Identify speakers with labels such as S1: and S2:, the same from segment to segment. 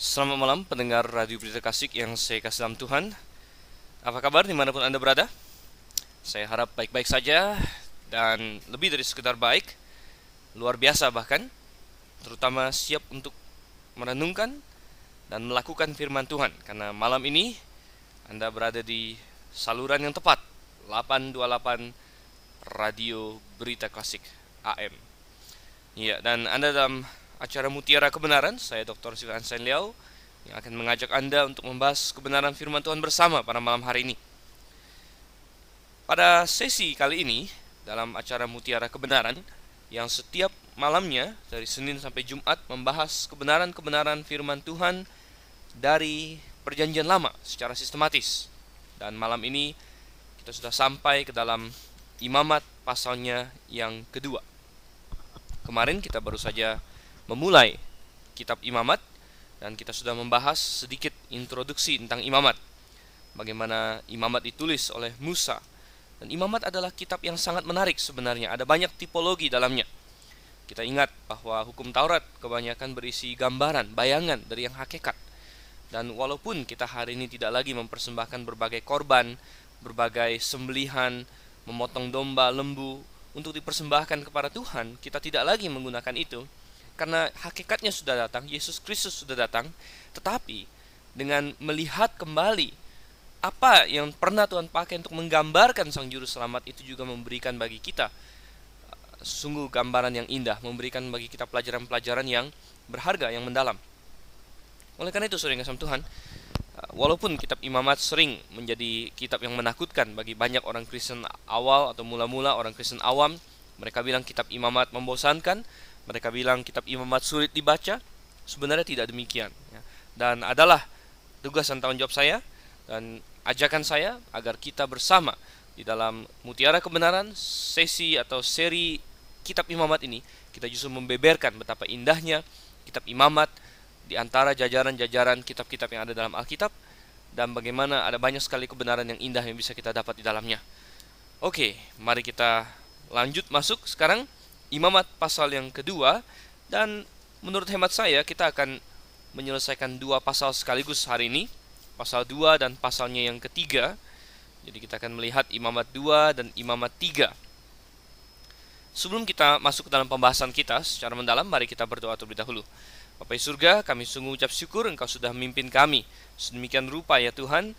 S1: Selamat malam pendengar Radio Berita Kasih yang saya kasih dalam Tuhan. Apa kabar dimanapun Anda berada? Saya harap baik-baik saja dan lebih dari sekedar baik, luar biasa bahkan, terutama siap untuk merenungkan dan melakukan firman Tuhan. Karena malam ini Anda berada di saluran yang tepat, 828 Radio Berita Klasik AM. Ya, dan Anda dalam acara Mutiara Kebenaran, saya Dr. Silvan Liao yang akan mengajak Anda untuk membahas kebenaran firman Tuhan bersama pada malam hari ini. Pada sesi kali ini, dalam acara Mutiara Kebenaran, yang setiap malamnya dari Senin sampai Jumat membahas kebenaran-kebenaran firman Tuhan dari Perjanjian Lama secara sistematis. Dan malam ini kita sudah sampai ke dalam Imamat pasalnya yang kedua. Kemarin kita baru saja memulai kitab Imamat dan kita sudah membahas sedikit introduksi tentang Imamat. Bagaimana Imamat ditulis oleh Musa. Dan Imamat adalah kitab yang sangat menarik sebenarnya. Ada banyak tipologi dalamnya. Kita ingat bahwa hukum Taurat kebanyakan berisi gambaran, bayangan dari yang hakikat. Dan walaupun kita hari ini tidak lagi mempersembahkan berbagai korban, berbagai sembelihan, memotong domba, lembu untuk dipersembahkan kepada Tuhan, kita tidak lagi menggunakan itu. Karena hakikatnya sudah datang, Yesus Kristus sudah datang. Tetapi dengan melihat kembali apa yang pernah Tuhan pakai untuk menggambarkan Sang Juru Selamat, itu juga memberikan bagi kita sungguh gambaran yang indah, memberikan bagi kita pelajaran-pelajaran yang berharga, yang mendalam. Oleh karena itu, saudara yang kasih Tuhan, walaupun kitab Imamat sering menjadi kitab yang menakutkan bagi banyak orang Kristen awal atau mula-mula orang Kristen awam, mereka bilang kitab Imamat membosankan, mereka bilang kitab Imamat sulit dibaca. Sebenarnya tidak demikian, ya. Dan adalah tugas dan tanggung jawab saya dan ajakan saya agar kita bersama di dalam Mutiara Kebenaran, sesi atau seri kitab Imamat ini, kita justru membeberkan betapa indahnya kitab Imamat di antara jajaran-jajaran kitab-kitab yang ada dalam Alkitab, dan bagaimana ada banyak sekali kebenaran yang indah yang bisa kita dapat di dalamnya. Oke, mari kita lanjut masuk sekarang Imamat pasal yang kedua, dan menurut hemat saya kita akan menyelesaikan dua pasal sekaligus hari ini, pasal 2 dan pasalnya yang ketiga. Jadi kita akan melihat Imamat 2 dan Imamat 3. Sebelum kita masuk ke dalam pembahasan kita secara mendalam, mari kita berdoa terlebih dahulu. Bapa di surga, kami sungguh ucap syukur Engkau sudah memimpin kami sedemikian rupa ya Tuhan,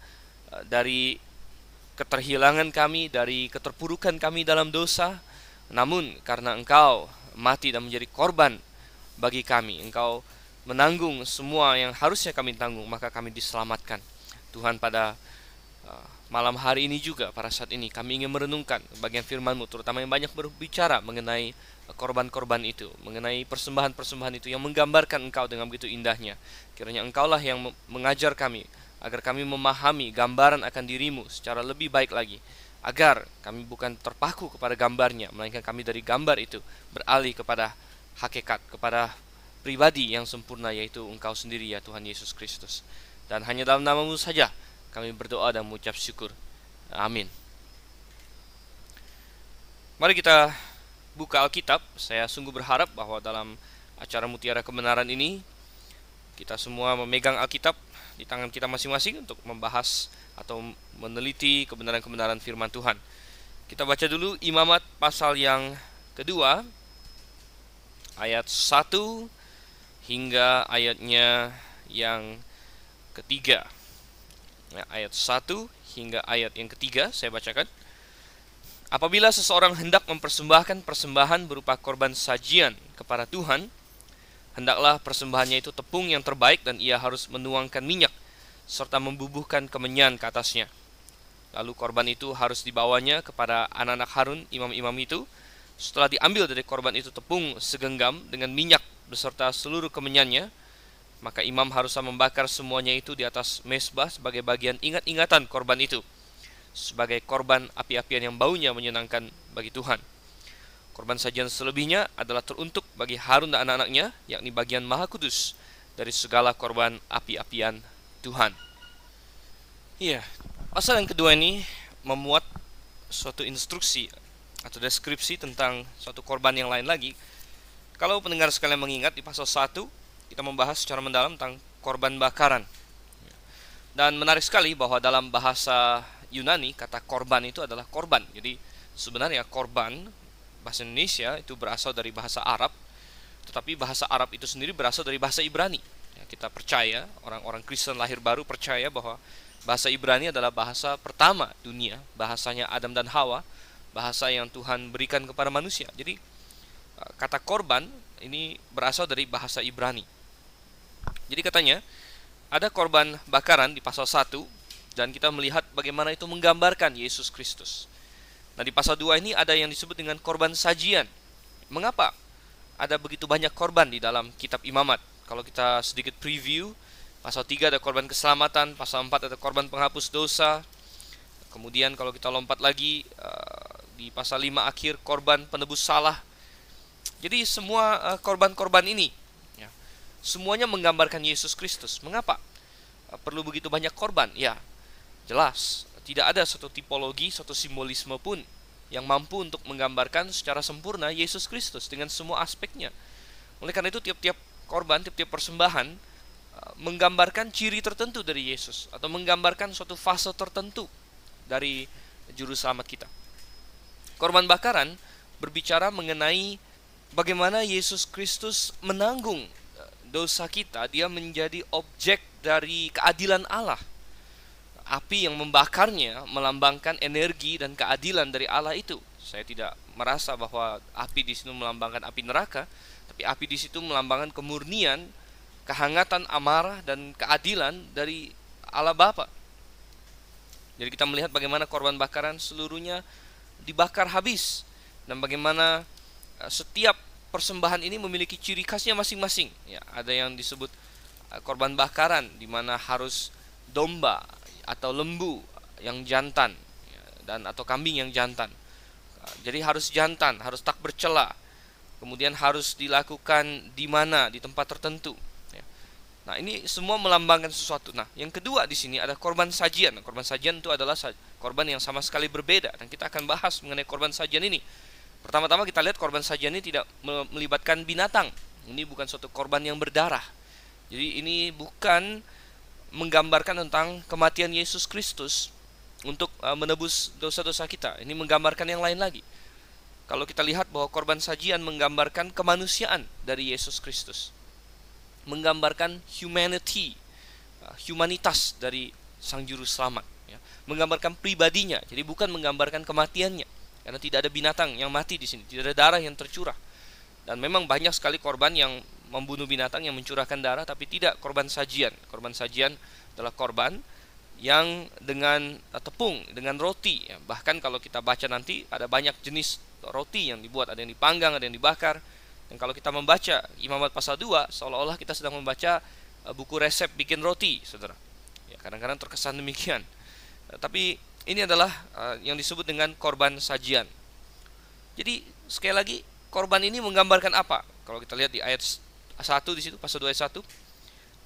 S1: dari keterhilangan kami, dari keterpurukan kami dalam dosa. Namun karena Engkau mati dan menjadi korban bagi kami, Engkau menanggung semua yang harusnya kami tanggung, maka kami diselamatkan. Tuhan, pada malam hari ini juga, pada saat ini kami ingin merenungkan bagian firman-Mu, terutama yang banyak berbicara mengenai korban-korban itu, mengenai persembahan-persembahan itu yang menggambarkan Engkau dengan begitu indahnya. Kiranya Engkaulah yang mengajar kami, agar kami memahami gambaran akan diri-Mu secara lebih baik lagi, agar kami bukan terpaku kepada gambarnya, melainkan kami dari gambar itu beralih kepada hakikat, kepada pribadi yang sempurna, yaitu Engkau sendiri ya Tuhan Yesus Kristus. Dan hanya dalam nama-Mu saja kami berdoa dan mengucap syukur. Amin. Mari kita buka Alkitab. Saya sungguh berharap bahwa dalam acara Mutiara Kebenaran ini kita semua memegang Alkitab di tangan kita masing-masing untuk membahas atau meneliti kebenaran-kebenaran firman Tuhan. Kita baca dulu Imamat pasal yang kedua, ayat 1 hingga ayatnya yang ketiga. Ayat 1 hingga ayat yang ketiga saya bacakan. Apabila seseorang hendak mempersembahkan persembahan berupa korban sajian kepada Tuhan, hendaklah persembahannya itu tepung yang terbaik, dan ia harus menuangkan minyak serta membubuhkan kemenyan ke atasnya. Lalu korban itu harus dibawanya kepada anak-anak Harun, imam-imam itu. Setelah diambil dari korban itu tepung segenggam dengan minyak beserta seluruh kemenyannya, maka imam haruslah membakar semuanya itu di atas mezbah sebagai bagian ingat-ingatan korban itu, sebagai korban api-apian yang baunya menyenangkan bagi Tuhan. Korban sajian selebihnya adalah teruntuk bagi Harun dan anak-anaknya, yakni bagian maha kudus dari segala korban api-apian Tuhan. Iya, pasal yang kedua ini memuat suatu instruksi atau deskripsi tentang suatu korban yang lain lagi. Kalau pendengar sekalian mengingat, di pasal 1 kita membahas secara mendalam tentang korban bakaran. Dan menarik sekali bahwa dalam bahasa Yunani kata korban itu adalah korban. Jadi sebenarnya korban bahasa Indonesia itu berasal dari bahasa Arab, tetapi bahasa Arab itu sendiri berasal dari bahasa Ibrani. Ya, kita percaya, orang-orang Kristen lahir baru percaya bahwa bahasa Ibrani adalah bahasa pertama dunia, bahasanya Adam dan Hawa, bahasa yang Tuhan berikan kepada manusia. Jadi kata korban ini berasal dari bahasa Ibrani. Jadi katanya ada korban bakaran di pasal 1, dan kita melihat bagaimana itu menggambarkan Yesus Kristus. Nah, di pasal 2 ini ada yang disebut dengan korban sajian. Mengapa ada begitu banyak korban di dalam kitab Imamat? Kalau kita sedikit preview, pasal 3 ada korban keselamatan, pasal 4 ada korban penghapus dosa. Kemudian kalau kita lompat lagi di pasal 5 akhir korban penebus salah. Jadi semua korban-korban ini ya, semuanya menggambarkan Yesus Kristus. Mengapa perlu begitu banyak korban? Ya, jelas tidak ada satu tipologi, satu simbolisme pun yang mampu untuk menggambarkan secara sempurna Yesus Kristus dengan semua aspeknya. Oleh karena itu tiap-tiap korban, tiap-tiap persembahan menggambarkan ciri tertentu dari Yesus, atau menggambarkan suatu fase tertentu dari juru selamat kita. Korban bakaran berbicara mengenai bagaimana Yesus Kristus menanggung dosa kita. Dia menjadi objek dari keadilan Allah. Api yang membakarnya melambangkan energi dan keadilan dari Allah itu. Saya tidak merasa bahwa api di situ melambangkan api neraka, tapi api di situ melambangkan kemurnian, kehangatan amarah dan keadilan dari Allah Bapa. Jadi kita melihat bagaimana korban bakaran seluruhnya dibakar habis, dan bagaimana setiap persembahan ini memiliki ciri khasnya masing-masing. Ya, ada yang disebut korban bakaran di mana harus domba atau lembu yang jantan, ya, dan atau kambing yang jantan. Jadi harus jantan, harus tak bercela. Kemudian harus dilakukan di mana, di tempat tertentu. Ya. Nah, ini semua melambangkan sesuatu. Nah, yang kedua di sini ada korban sajian. Korban sajian itu adalah korban yang sama sekali berbeda, dan kita akan bahas mengenai korban sajian ini. Pertama-tama kita lihat korban sajian ini tidak melibatkan binatang. Ini bukan suatu korban yang berdarah. Jadi ini bukan menggambarkan tentang kematian Yesus Kristus untuk menebus dosa-dosa kita. Ini menggambarkan yang lain lagi. Kalau kita lihat bahwa korban sajian menggambarkan kemanusiaan dari Yesus Kristus, menggambarkan humanity, humanitas dari Sang Juru Selamat, ya. Menggambarkan pribadinya. Jadi bukan menggambarkan kematiannya, karena tidak ada binatang yang mati di sini, tidak ada darah yang tercurah. Dan memang banyak sekali korban yang membunuh binatang, yang mencurahkan darah, tapi tidak korban sajian. Korban sajian adalah korban yang dengan tepung, dengan roti, ya. Bahkan kalau kita baca nanti ada banyak jenis roti yang dibuat, ada yang dipanggang, ada yang dibakar. Dan kalau kita membaca Imamat pasal 2, seolah-olah kita sedang membaca buku resep bikin roti, saudara. Ya, kadang-kadang terkesan demikian. Tapi ini adalah yang disebut dengan korban sajian. Jadi sekali lagi, korban ini menggambarkan apa? Kalau kita lihat di ayat 1 di situ, pasal 2 ayat 1,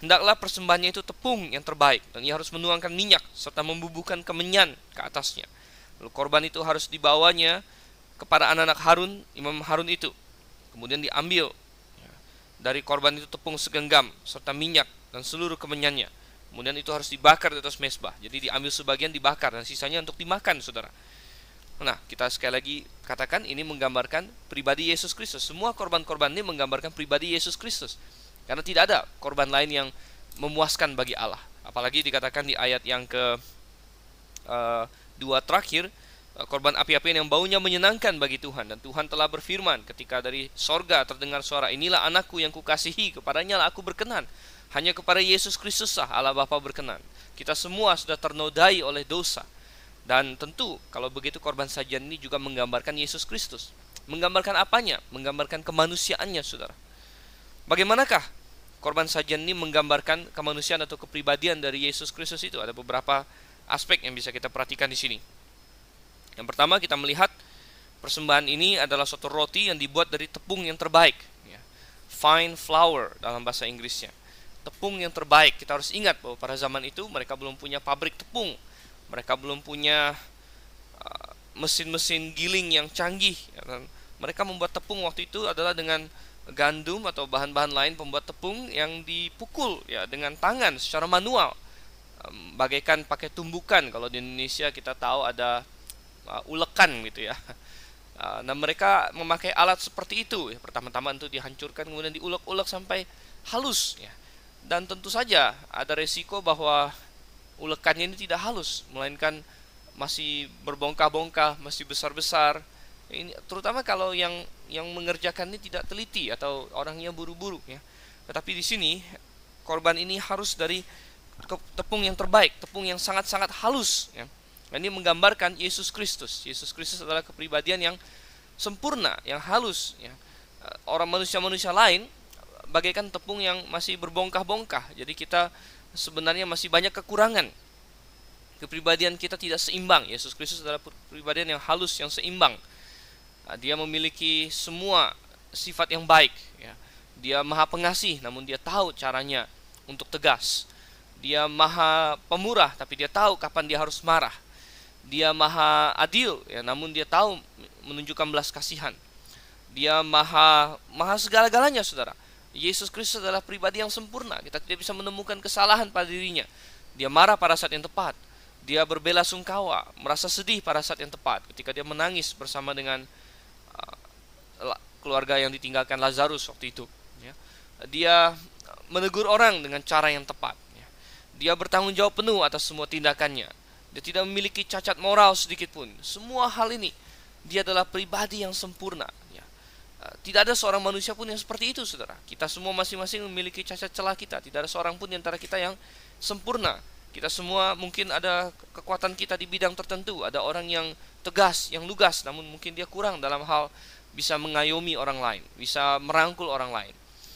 S1: hendaklah persembahannya itu tepung yang terbaik, dan ia harus menuangkan minyak serta membubuhkan kemenyan ke atasnya. Lalu korban itu harus dibawanya kepada anak-anak Harun, imam Harun itu. Kemudian diambil dari korban itu tepung segenggam serta minyak dan seluruh kemenyannya. Kemudian itu harus dibakar di atas mezbah. Jadi diambil sebagian dibakar dan sisanya untuk dimakan, saudara. Nah, kita sekali lagi katakan ini menggambarkan pribadi Yesus Kristus. Semua korban-korban ini menggambarkan pribadi Yesus Kristus, karena tidak ada korban lain yang memuaskan bagi Allah. Apalagi dikatakan di ayat yang ke 2 terakhir, korban api-apian yang baunya menyenangkan bagi Tuhan. Dan Tuhan telah berfirman ketika dari sorga terdengar suara, inilah anakku yang kukasihi, kepadanya lah aku berkenan. Hanya kepada Yesus Kristus lah Allah Bapa berkenan. Kita semua sudah ternodai oleh dosa. Dan tentu kalau begitu korban sajian ini juga menggambarkan Yesus Kristus. Menggambarkan apanya? Menggambarkan kemanusiaannya, saudara. Bagaimanakah korban sajian ini menggambarkan kemanusiaan atau kepribadian dari Yesus Kristus itu? Ada beberapa aspek yang bisa kita perhatikan di sini. Yang pertama, kita melihat persembahan ini adalah suatu roti yang dibuat dari tepung yang terbaik, ya. Fine flour dalam bahasa Inggrisnya. Tepung yang terbaik. Kita harus ingat bahwa pada zaman itu mereka belum punya pabrik tepung. Mereka belum punya mesin-mesin giling yang canggih, ya. Mereka membuat tepung waktu itu adalah dengan gandum atau bahan-bahan lain pembuat tepung yang dipukul ya dengan tangan secara manual, bagaikan pakai tumbukan. Kalau di Indonesia kita tahu ada ulekan gitu ya. Nah, mereka memakai alat seperti itu ya. Pertama-tama itu dihancurkan, kemudian diulek-ulek sampai halus ya. Dan tentu saja ada resiko bahwa ulekannya ini tidak halus, melainkan masih berbongkah-bongkah, masih besar-besar. Ini terutama kalau yang mengerjakan ini tidak teliti atau orangnya buru-buru ya. Tetapi di sini korban ini harus dari tepung yang terbaik, tepung yang sangat-sangat halus ya. Ini menggambarkan Yesus Kristus. Yesus Kristus adalah kepribadian yang sempurna, yang halus ya. Orang manusia-manusia lain bagaikan tepung yang masih berbongkah-bongkah. Jadi kita sebenarnya masih banyak kekurangan. Kepribadian kita tidak seimbang. Yesus Kristus adalah kepribadian yang halus, yang seimbang. Dia memiliki semua sifat yang baik ya. Dia maha pengasih, namun dia tahu caranya untuk tegas. Dia maha pemurah, tapi dia tahu kapan dia harus marah. Dia maha adil ya, namun dia tahu menunjukkan belas kasihan. Dia maha segala-galanya, saudara. Yesus Kristus adalah pribadi yang sempurna. Kita tidak bisa menemukan kesalahan pada dirinya. Dia marah pada saat yang tepat. Dia berbelasungkawa, merasa sedih pada saat yang tepat. Ketika dia menangis bersama dengan keluarga yang ditinggalkan Lazarus waktu itu ya. Dia menegur orang dengan cara yang tepat ya. Dia bertanggung jawab penuh atas semua tindakannya. Dia tidak memiliki cacat moral sedikit pun. Semua hal ini, dia adalah pribadi yang sempurna ya. Tidak ada seorang manusia pun yang seperti itu, saudara. Kita semua masing-masing memiliki cacat celah kita. Tidak ada seorang pun di antara kita yang sempurna. Kita semua mungkin ada kekuatan kita di bidang tertentu. Ada orang yang tegas, yang lugas, namun mungkin dia kurang dalam hal bisa mengayomi orang lain, bisa merangkul orang lain.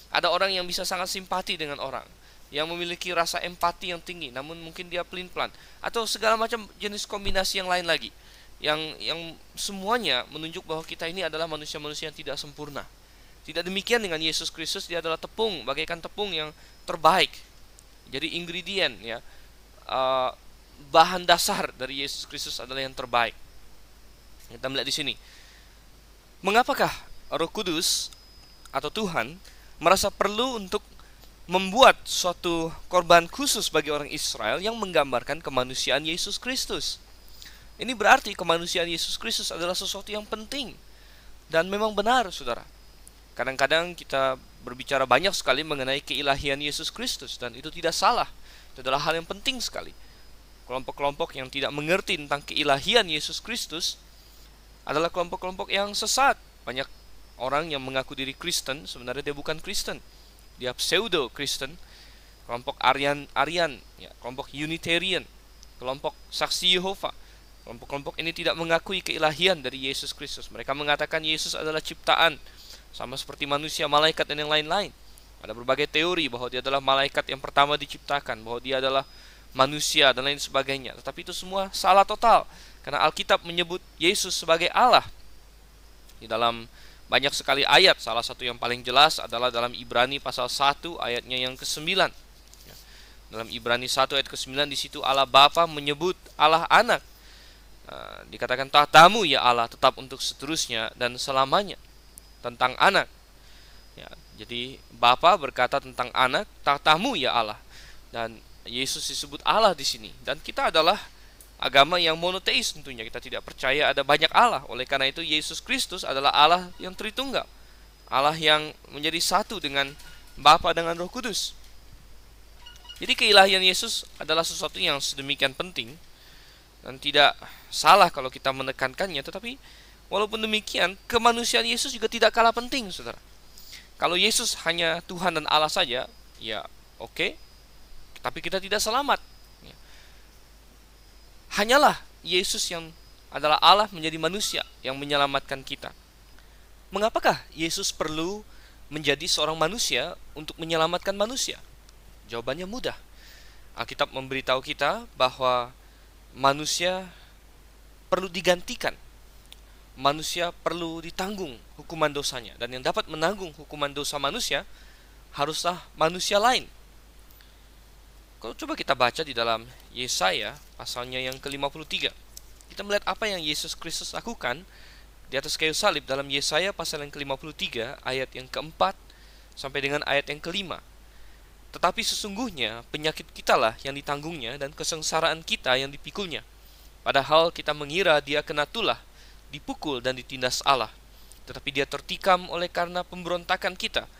S1: Ada orang yang bisa sangat simpati dengan orang, yang memiliki rasa empati yang tinggi, namun mungkin dia pelin-pelan, atau segala macam jenis kombinasi yang lain lagi, yang semuanya menunjuk bahwa kita ini adalah manusia-manusia yang tidak sempurna. Tidak demikian dengan Yesus Kristus. Dia adalah tepung, bagaikan tepung yang terbaik. Jadi ingredient ya, bahan dasar dari Yesus Kristus adalah yang terbaik. Kita melihat di sini. Mengapakah Roh Kudus atau Tuhan merasa perlu untuk membuat suatu korban khusus bagi orang Israel yang menggambarkan kemanusiaan Yesus Kristus? Ini berarti kemanusiaan Yesus Kristus adalah sesuatu yang penting dan memang benar, saudara. Kadang-kadang kita berbicara banyak sekali mengenai keilahian Yesus Kristus, dan itu tidak salah. Itu adalah hal yang penting sekali. Kelompok-kelompok yang tidak mengerti tentang keilahian Yesus Kristus adalah kelompok-kelompok yang sesat. Banyak orang yang mengaku diri Kristen, sebenarnya dia bukan Kristen. Dia pseudo-Kristen. Kelompok Arian ya, kelompok Unitarian, kelompok Saksi Yehova. Kelompok-kelompok ini tidak mengakui keilahian dari Yesus Kristus. Mereka mengatakan Yesus adalah ciptaan, sama seperti manusia, malaikat, dan yang lain-lain. Ada berbagai teori bahwa dia adalah malaikat yang pertama diciptakan, bahwa dia adalah manusia, dan lain sebagainya. Tetapi itu semua salah total, karena Alkitab menyebut Yesus sebagai Allah. Di dalam banyak sekali ayat, salah satu yang paling jelas adalah dalam Ibrani pasal 1 ayatnya yang ke-9. Dalam Ibrani 1 ayat ke-9, di situ Allah Bapa menyebut Allah Anak. Dikatakan tahtamu ya Allah tetap untuk seterusnya dan selamanya. Tentang anak ya, jadi Bapa berkata tentang anak, tahtamu ya Allah. Dan Yesus disebut Allah di sini. Dan kita adalah agama yang monoteis tentunya. Kita tidak percaya ada banyak Allah. Oleh karena itu Yesus Kristus adalah Allah yang Tritunggal, Allah yang menjadi satu dengan Bapa dengan Roh Kudus. Jadi keilahian Yesus adalah sesuatu yang sedemikian penting, dan tidak salah kalau kita menekankannya. Tetapi walaupun demikian, kemanusiaan Yesus juga tidak kalah penting, saudara. Kalau Yesus hanya Tuhan dan Allah saja, ya oke, tapi kita tidak selamat. Hanyalah Yesus yang adalah Allah menjadi manusia yang menyelamatkan kita. Mengapakah Yesus perlu menjadi seorang manusia untuk menyelamatkan manusia? Jawabannya mudah. Alkitab memberitahu kita bahwa manusia perlu digantikan. Manusia perlu ditanggung hukuman dosanya, dan yang dapat menanggung hukuman dosa manusia haruslah manusia lain. Kalau coba kita baca di dalam Yesaya pasalnya yang ke-53, kita melihat apa yang Yesus Kristus lakukan di atas kayu salib dalam Yesaya pasal yang ke-53 ayat yang keempat sampai dengan ayat yang kelima. Tetapi sesungguhnya penyakit kitalah yang ditanggungnya dan kesengsaraan kita yang dipikulnya. Padahal kita mengira dia kena tulah, dipukul dan ditindas Allah. Tetapi dia tertikam oleh karena pemberontakan kita.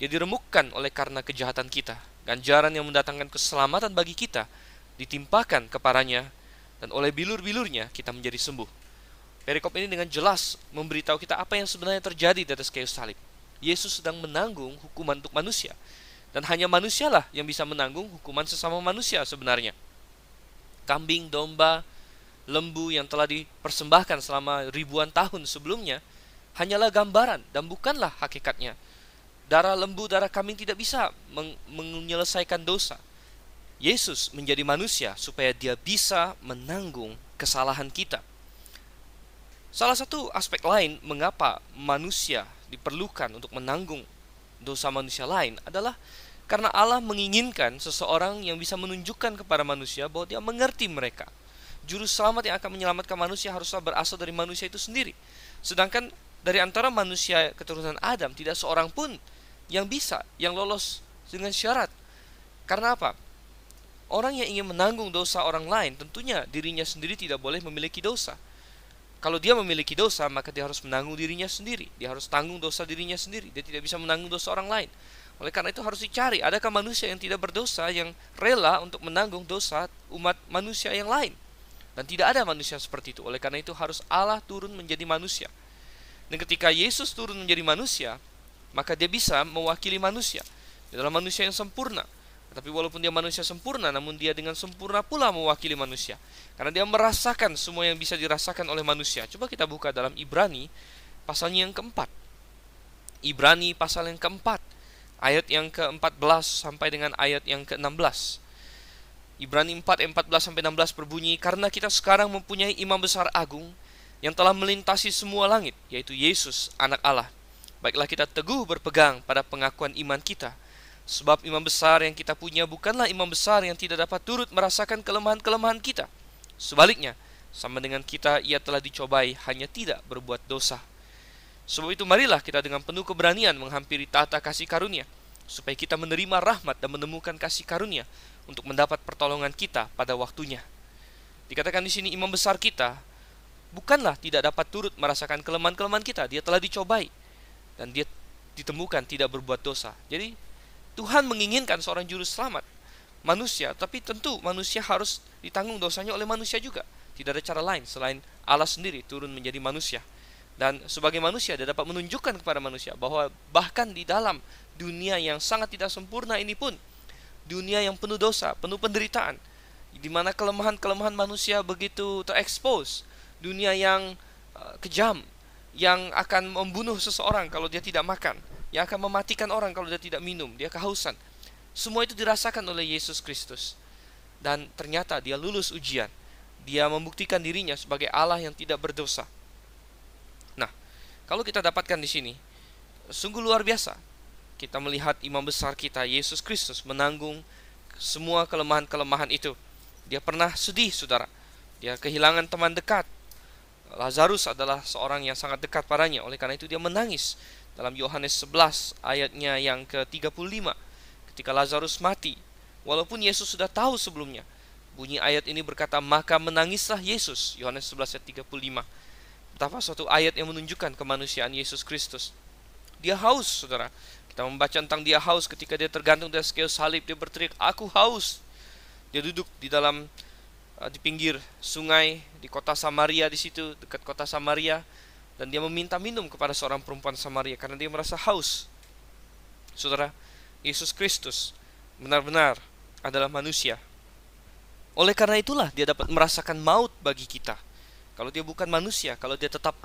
S1: Dia diremukkan oleh karena kejahatan kita. Ganjaran yang mendatangkan keselamatan bagi kita ditimpakan kepadanya, dan oleh bilur-bilurnya kita menjadi sembuh. Perikop ini dengan jelas memberitahu kita apa yang sebenarnya terjadi di atas kayu salib. Yesus sedang menanggung hukuman untuk manusia. Dan hanya manusialah yang bisa menanggung hukuman sesama manusia sebenarnya. Kambing, domba, lembu yang telah dipersembahkan selama ribuan tahun sebelumnya hanyalah gambaran dan bukanlah hakikatnya. Darah lembu, darah kambing tidak bisa menyelesaikan dosa. Yesus menjadi manusia supaya dia bisa menanggung kesalahan kita. Salah satu aspek lain mengapa manusia diperlukan untuk menanggung dosa manusia lain adalah karena Allah menginginkan seseorang yang bisa menunjukkan kepada manusia bahwa dia mengerti mereka. Juru selamat yang akan menyelamatkan manusia haruslah berasal dari manusia itu sendiri. Sedangkan dari antara manusia keturunan Adam tidak seorang pun yang bisa, yang lolos dengan syarat. Karena apa? Orang yang ingin menanggung dosa orang lain tentunya dirinya sendiri tidak boleh memiliki dosa. Kalau dia memiliki dosa, maka dia harus menanggung dirinya sendiri. Dia harus tanggung dosa dirinya sendiri. Dia tidak bisa menanggung dosa orang lain. Oleh karena itu harus dicari, adakah manusia yang tidak berdosa yang rela untuk menanggung dosa umat manusia yang lain? Dan tidak ada manusia seperti itu. Oleh karena itu harus Allah turun menjadi manusia. Dan ketika Yesus turun menjadi manusia, maka dia bisa mewakili manusia. Dia adalah manusia yang sempurna. Tapi walaupun dia manusia sempurna, namun dia dengan sempurna pula mewakili manusia. Karena dia merasakan semua yang bisa dirasakan oleh manusia. Coba kita buka dalam Ibrani pasalnya yang keempat. Ibrani pasal yang keempat, ayat yang ke-14 sampai dengan ayat yang ke-16. Ibrani 4 ayat 14 sampai 16 berbunyi, karena kita sekarang mempunyai imam besar agung yang telah melintasi semua langit, yaitu Yesus, anak Allah. Baiklah kita teguh berpegang pada pengakuan iman kita. Sebab imam besar yang kita punya bukanlah imam besar yang tidak dapat turut merasakan kelemahan-kelemahan kita. Sebaliknya, sama dengan kita, ia telah dicobai, hanya tidak berbuat dosa. Sebab itu marilah kita dengan penuh keberanian menghampiri tahta kasih karunia, supaya kita menerima rahmat dan menemukan kasih karunia untuk mendapat pertolongan kita pada waktunya. Dikatakan di sini imam besar kita bukanlah tidak dapat turut merasakan kelemahan-kelemahan kita. Dia telah dicobai dan dia ditemukan tidak berbuat dosa. Jadi Tuhan menginginkan seorang juru selamat manusia, tapi tentu manusia harus ditanggung dosanya oleh manusia juga. Tidak ada cara lain selain Allah sendiri turun menjadi manusia. Dan sebagai manusia dia dapat menunjukkan kepada manusia bahwa bahkan di dalam dunia yang sangat tidak sempurna ini pun, dunia yang penuh dosa, penuh penderitaan, di mana kelemahan-kelemahan manusia begitu terekspos, dunia yang kejam, yang akan membunuh seseorang kalau dia tidak makan, yang akan mematikan orang kalau dia tidak minum, dia kehausan. Semua itu dirasakan oleh Yesus Kristus. Dan ternyata dia lulus ujian. Dia membuktikan dirinya sebagai Allah yang tidak berdosa. Nah, kalau kita dapatkan di sini, sungguh luar biasa. Kita melihat imam besar kita, Yesus Kristus, menanggung semua kelemahan-kelemahan itu. Dia pernah sedih, saudara. Dia kehilangan teman dekat. Lazarus adalah seorang yang sangat dekat padanya. Oleh karena itu dia menangis. Dalam Yohanes 11 ayatnya yang ke-35, ketika Lazarus mati, walaupun Yesus sudah tahu sebelumnya, bunyi ayat ini berkata, maka menangislah Yesus. Yohanes 11 ayat 35. Betapa suatu ayat yang menunjukkan kemanusiaan Yesus Kristus. Dia haus, saudara. Kita membaca tentang dia haus ketika dia tergantung di atas kayu salib. Dia berteriak, aku haus. Dia duduk di pinggir sungai di kota Samaria, di situ dekat kota Samaria. Dan dia meminta minum kepada seorang perempuan Samaria karena dia merasa haus. Saudara, Yesus Kristus benar-benar adalah manusia. Oleh karena itulah dia dapat merasakan maut bagi kita. Kalau dia bukan manusia, kalau dia tetap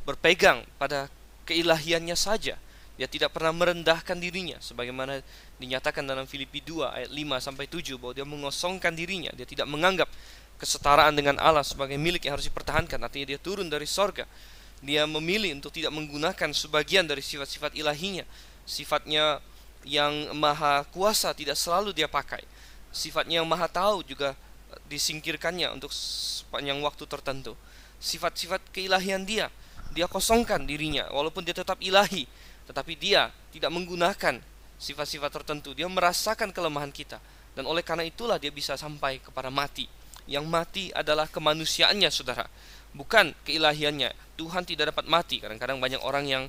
S1: berpegang pada keilahiannya saja, dia tidak pernah merendahkan dirinya, sebagaimana dinyatakan dalam Filipi 2 ayat 5-7, bahwa dia mengosongkan dirinya. Dia tidak menganggap kesetaraan dengan Allah sebagai milik yang harus dipertahankan. Artinya dia turun dari sorga. Dia memilih untuk tidak menggunakan sebagian dari sifat-sifat ilahinya. Sifatnya yang maha kuasa tidak selalu dia pakai. Sifatnya yang maha tahu juga disingkirkannya untuk sepanjang waktu tertentu. Sifat-sifat keilahian dia dia kosongkan dirinya, walaupun dia tetap ilahi, tetapi dia tidak menggunakan sifat-sifat tertentu. Dia merasakan kelemahan kita, dan oleh karena itulah dia bisa sampai kepada mati. Yang mati adalah kemanusiaannya, saudara, bukan keilahiannya. Tuhan tidak dapat mati. Kadang-kadang banyak orang yang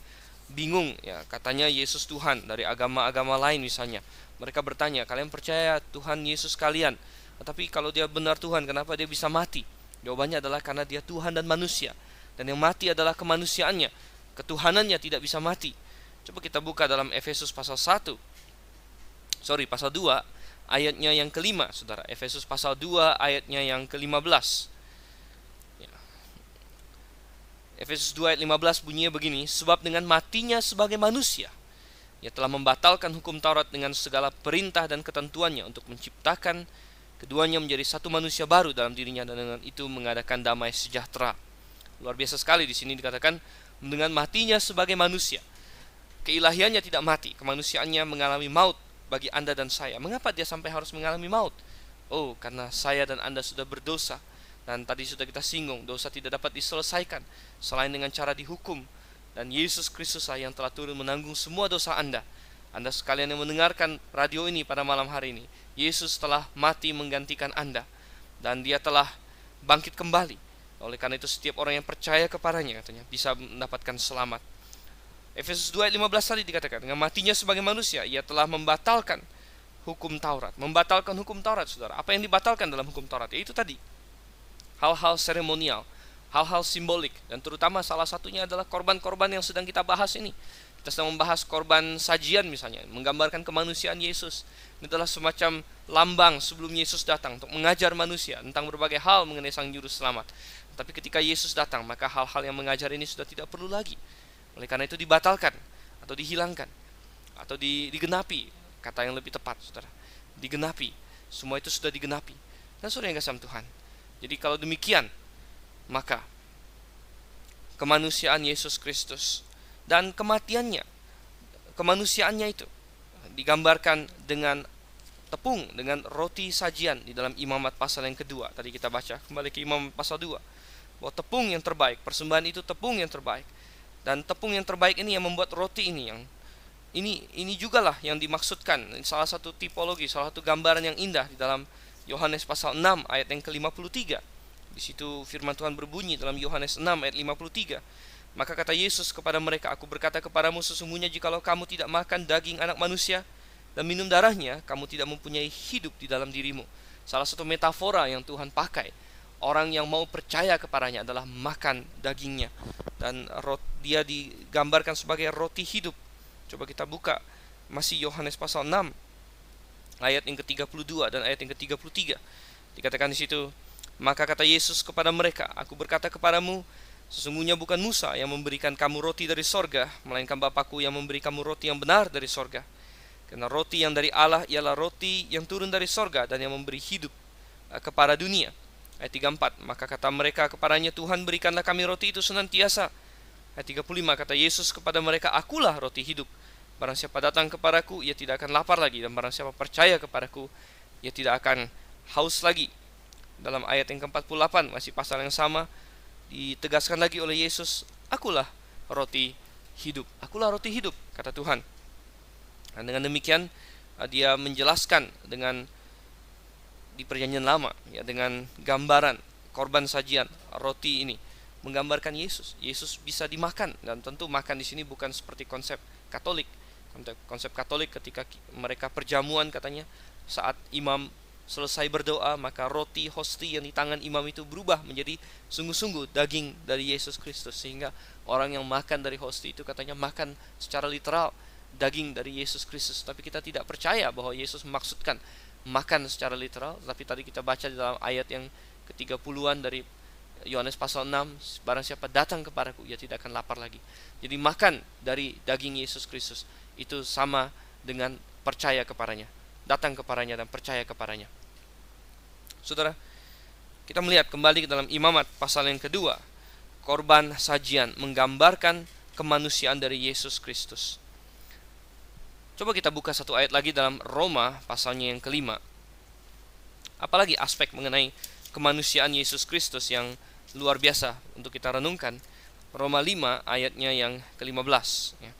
S1: bingung, ya, katanya Yesus Tuhan dari agama-agama lain misalnya. Mereka bertanya, kalian percaya Tuhan Yesus kalian, tetapi kalau dia benar Tuhan, kenapa dia bisa mati? Jawabannya adalah karena dia Tuhan dan manusia, dan yang mati adalah kemanusiaannya. Ketuhanannya tidak bisa mati. Coba kita buka dalam Efesus pasal 2 ayatnya yang kelima, saudara. Efesus pasal 2 ayatnya yang ke-15. Ya. Efesus 2 ayat 15 bunyinya begini, sebab dengan matinya sebagai manusia, ia telah membatalkan hukum Taurat dengan segala perintah dan ketentuannya untuk menciptakan keduanya menjadi satu manusia baru dalam dirinya, dan dengan itu mengadakan damai sejahtera. Luar biasa sekali di sini dikatakan dengan matinya sebagai manusia. Keilahiannya tidak mati, kemanusiaannya mengalami maut bagi Anda dan saya. Mengapa dia sampai harus mengalami maut? Oh, karena saya dan Anda sudah berdosa. Dan tadi sudah kita singgung, dosa tidak dapat diselesaikan selain dengan cara dihukum. Dan Yesus Kristus yang telah turun menanggung semua dosa Anda. Anda sekalian yang mendengarkan radio ini pada malam hari ini, Yesus telah mati menggantikan Anda, dan dia telah bangkit kembali. Oleh karena itu setiap orang yang percaya kepadanya, katanya, bisa mendapatkan selamat. Efesus 2 ayat 15 tadi dikatakan, dengan matinya sebagai manusia, ia telah membatalkan hukum Taurat. Membatalkan hukum Taurat, saudara. Apa yang dibatalkan dalam hukum Taurat? Yaitu tadi, hal-hal seremonial, hal-hal simbolik, dan terutama salah satunya adalah korban-korban yang sedang kita bahas ini. Kita sedang membahas korban sajian misalnya, menggambarkan kemanusiaan Yesus. Ini adalah semacam lambang sebelum Yesus datang untuk mengajar manusia tentang berbagai hal mengenai Sang Juru Selamat. Tapi ketika Yesus datang, maka hal-hal yang mengajar ini sudah tidak perlu lagi. Oleh karena itu dibatalkan, atau dihilangkan, atau digenapi, kata yang lebih tepat, saudara. Digenapi, semua itu sudah digenapi. Dan saudara yang kasih Tuhan, jadi kalau demikian, maka kemanusiaan Yesus Kristus dan kematiannya, kemanusiaannya itu digambarkan dengan tepung, dengan roti sajian di dalam Imamat pasal yang kedua. Tadi kita baca, kembali ke Imamat pasal 2, bahwa tepung yang terbaik, persembahan itu tepung yang terbaik. Dan tepung yang terbaik ini yang membuat roti ini, yang ini jugalah yang dimaksudkan, salah satu tipologi, salah satu gambaran yang indah di dalam Yohanes pasal 6 ayat yang ke-53. Di situ firman Tuhan berbunyi dalam Yohanes 6 ayat 53. Maka kata Yesus kepada mereka, aku berkata kepadamu, sesungguhnya jikalau kamu tidak makan daging anak manusia dan minum darahnya, kamu tidak mempunyai hidup di dalam dirimu. Salah satu metafora yang Tuhan pakai, orang yang mau percaya kepadanya adalah makan dagingnya. Dan dia digambarkan sebagai roti hidup. Coba kita buka masih Yohanes pasal 6 ayat yang ke-32 dan ayat yang ke-33. Dikatakan di situ, maka kata Yesus kepada mereka, aku berkata kepadamu, sesungguhnya bukan Musa yang memberikan kamu roti dari sorga, melainkan Bapakku yang memberi kamu roti yang benar dari sorga. Karena roti yang dari Allah ialah roti yang turun dari sorga dan yang memberi hidup kepada dunia. Ayat 34, maka kata mereka kepadanya, Tuhan berikanlah kami roti itu senantiasa. Ayat 35, kata Yesus kepada mereka, akulah roti hidup. Barang siapa datang kepadaku, ia tidak akan lapar lagi. Dan barang siapa percaya kepadaku, ia tidak akan haus lagi. Dalam ayat yang ke-48, masih pasal yang sama, ditegaskan lagi oleh Yesus, akulah roti hidup. Akulah roti hidup, kata Tuhan. Dan dengan demikian, dia menjelaskan dengan di perjanjian lama, ya, dengan gambaran korban sajian roti ini menggambarkan Yesus. Yesus bisa dimakan, dan tentu makan di sini bukan seperti konsep Katolik. Konsep Katolik ketika mereka perjamuan, katanya saat imam selesai berdoa, maka roti hosti yang di tangan imam itu berubah menjadi sungguh-sungguh daging dari Yesus Kristus, sehingga orang yang makan dari hosti itu katanya makan secara literal daging dari Yesus Kristus. Tapi kita tidak percaya bahwa Yesus memaksudkan makan secara literal. Tapi tadi kita baca di dalam ayat yang ke-30-an dari Yohanes pasal 6, barang siapa datang kepadaku, ia tidak akan lapar lagi. Jadi makan dari daging Yesus Kristus itu sama dengan percaya kepadanya, datang kepadanya dan percaya kepadanya. Saudara, kita melihat kembali ke dalam Imamat pasal yang kedua, korban sajian menggambarkan kemanusiaan dari Yesus Kristus. Coba kita buka satu ayat lagi dalam Roma pasalnya yang kelima. Apalagi aspek mengenai kemanusiaan Yesus Kristus yang luar biasa untuk kita renungkan. Roma 5 ayatnya yang ke-15 ya.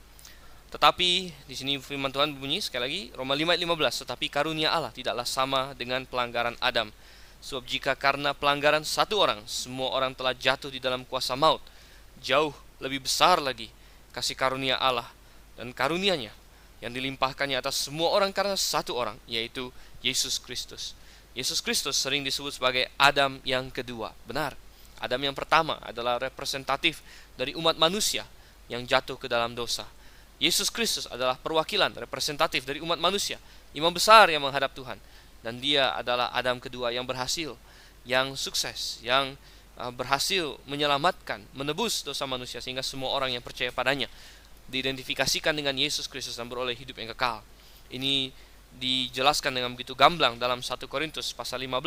S1: Tetapi di sini firman Tuhan berbunyi sekali lagi, Roma 5 ayat 15, tetapi karunia Allah tidaklah sama dengan pelanggaran Adam. Sebab jika karena pelanggaran satu orang semua orang telah jatuh di dalam kuasa maut, jauh lebih besar lagi kasih karunia Allah dan karunia-Nya yang dilimpahkannya atas semua orang karena satu orang, yaitu Yesus Kristus. Yesus Kristus sering disebut sebagai Adam yang kedua. Benar, Adam yang pertama adalah representatif dari umat manusia yang jatuh ke dalam dosa. Yesus Kristus adalah perwakilan representatif dari umat manusia, imam besar yang menghadap Tuhan. Dan dia adalah Adam kedua yang berhasil, yang sukses, yang berhasil menyelamatkan, menebus dosa manusia, sehingga semua orang yang percaya padanya diidentifikasikan dengan Yesus Kristus dan beroleh hidup yang kekal. Ini dijelaskan dengan begitu gamblang dalam 1 Korintus pasal 15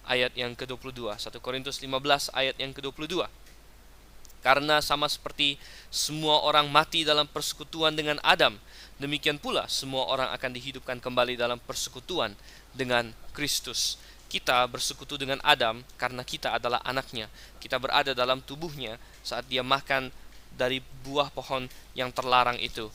S1: ayat yang ke-22. 1 Korintus 15 ayat yang ke-22. Karena sama seperti semua orang mati dalam persekutuan dengan Adam, demikian pula semua orang akan dihidupkan kembali dalam persekutuan dengan Kristus. Kita bersekutu dengan Adam karena kita adalah anaknya. Kita berada dalam tubuhnya saat dia makan dari buah pohon yang terlarang itu.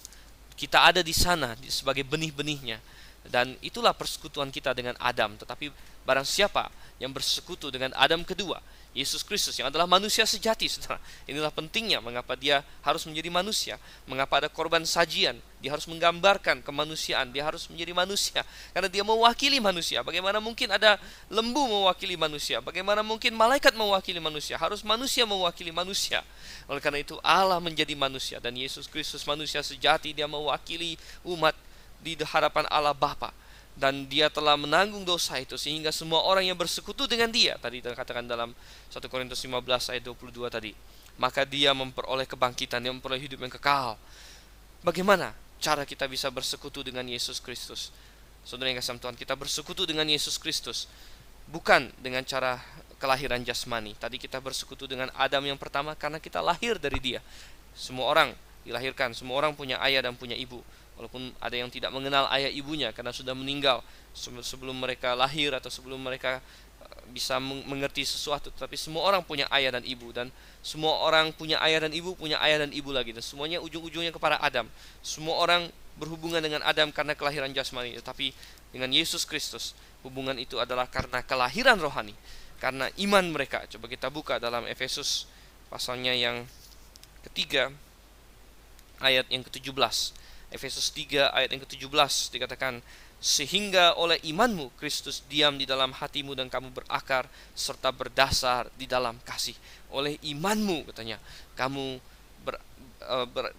S1: Kita ada di sana sebagai benih-benihnya. Dan itulah persekutuan kita dengan Adam. Tetapi barang siapa yang bersekutu dengan Adam kedua, Yesus Kristus yang adalah manusia sejati, saudara. Inilah pentingnya mengapa dia harus menjadi manusia, mengapa ada korban sajian. Dia harus menggambarkan kemanusiaan, dia harus menjadi manusia karena dia mewakili manusia. Bagaimana mungkin ada lembu mewakili manusia? Bagaimana mungkin malaikat mewakili manusia? Harus manusia mewakili manusia. Oleh karena itu Allah menjadi manusia dan Yesus Kristus manusia sejati, dia mewakili umat di hadapan Allah Bapa. Dan dia telah menanggung dosa itu sehingga semua orang yang bersekutu dengan dia, tadi dikatakan dalam 1 Korintus 15 ayat 22 tadi, maka dia memperoleh kebangkitan, dia memperoleh hidup yang kekal. Bagaimana cara kita bisa bersekutu dengan Yesus Kristus? Saudara yang kasih Tuhan, kita bersekutu dengan Yesus Kristus bukan dengan cara kelahiran jasmani. Tadi kita bersekutu dengan Adam yang pertama karena kita lahir dari dia. Semua orang dilahirkan, semua orang punya ayah dan punya ibu. Walaupun ada yang tidak mengenal ayah ibunya karena sudah meninggal sebelum mereka lahir atau sebelum mereka bisa mengerti sesuatu. Tapi semua orang punya ayah dan ibu, dan semua orang punya ayah dan ibu, punya ayah dan ibu lagi, dan semuanya ujung-ujungnya kepada Adam. Semua orang berhubungan dengan Adam karena kelahiran jasmani, tetapi dengan Yesus Kristus hubungan itu adalah karena kelahiran rohani, karena iman mereka. Coba kita buka dalam Efesus pasalnya yang ketiga ayat yang ke-17. Efesus 3 ayat yang ke-17 dikatakan, sehingga oleh imanmu Kristus diam di dalam hatimu dan kamu berakar serta berdasar di dalam kasih. Oleh imanmu, katanya, kamu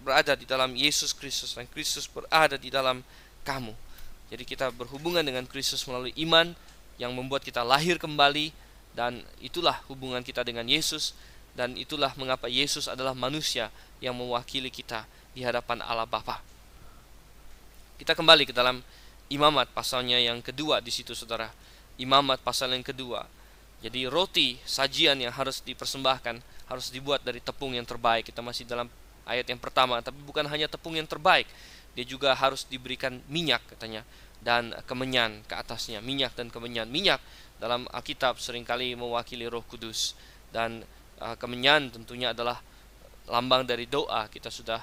S1: berada di dalam Yesus Kristus dan Kristus berada di dalam kamu. Jadi kita berhubungan dengan Kristus melalui iman yang membuat kita lahir kembali, dan itulah hubungan kita dengan Yesus, dan itulah mengapa Yesus adalah manusia yang mewakili kita di hadapan Allah Bapa. Kita kembali ke dalam Imamat pasalnya yang kedua di situ, saudara. Imamat pasal yang kedua. Jadi roti sajian yang harus dipersembahkan harus dibuat dari tepung yang terbaik. Kita masih dalam ayat yang pertama, tapi bukan hanya tepung yang terbaik, dia juga harus diberikan minyak, katanya, dan kemenyan ke atasnya. Minyak dan kemenyan. Minyak dalam Alkitab seringkali mewakili Roh Kudus, dan kemenyan tentunya adalah lambang dari doa. Kita sudah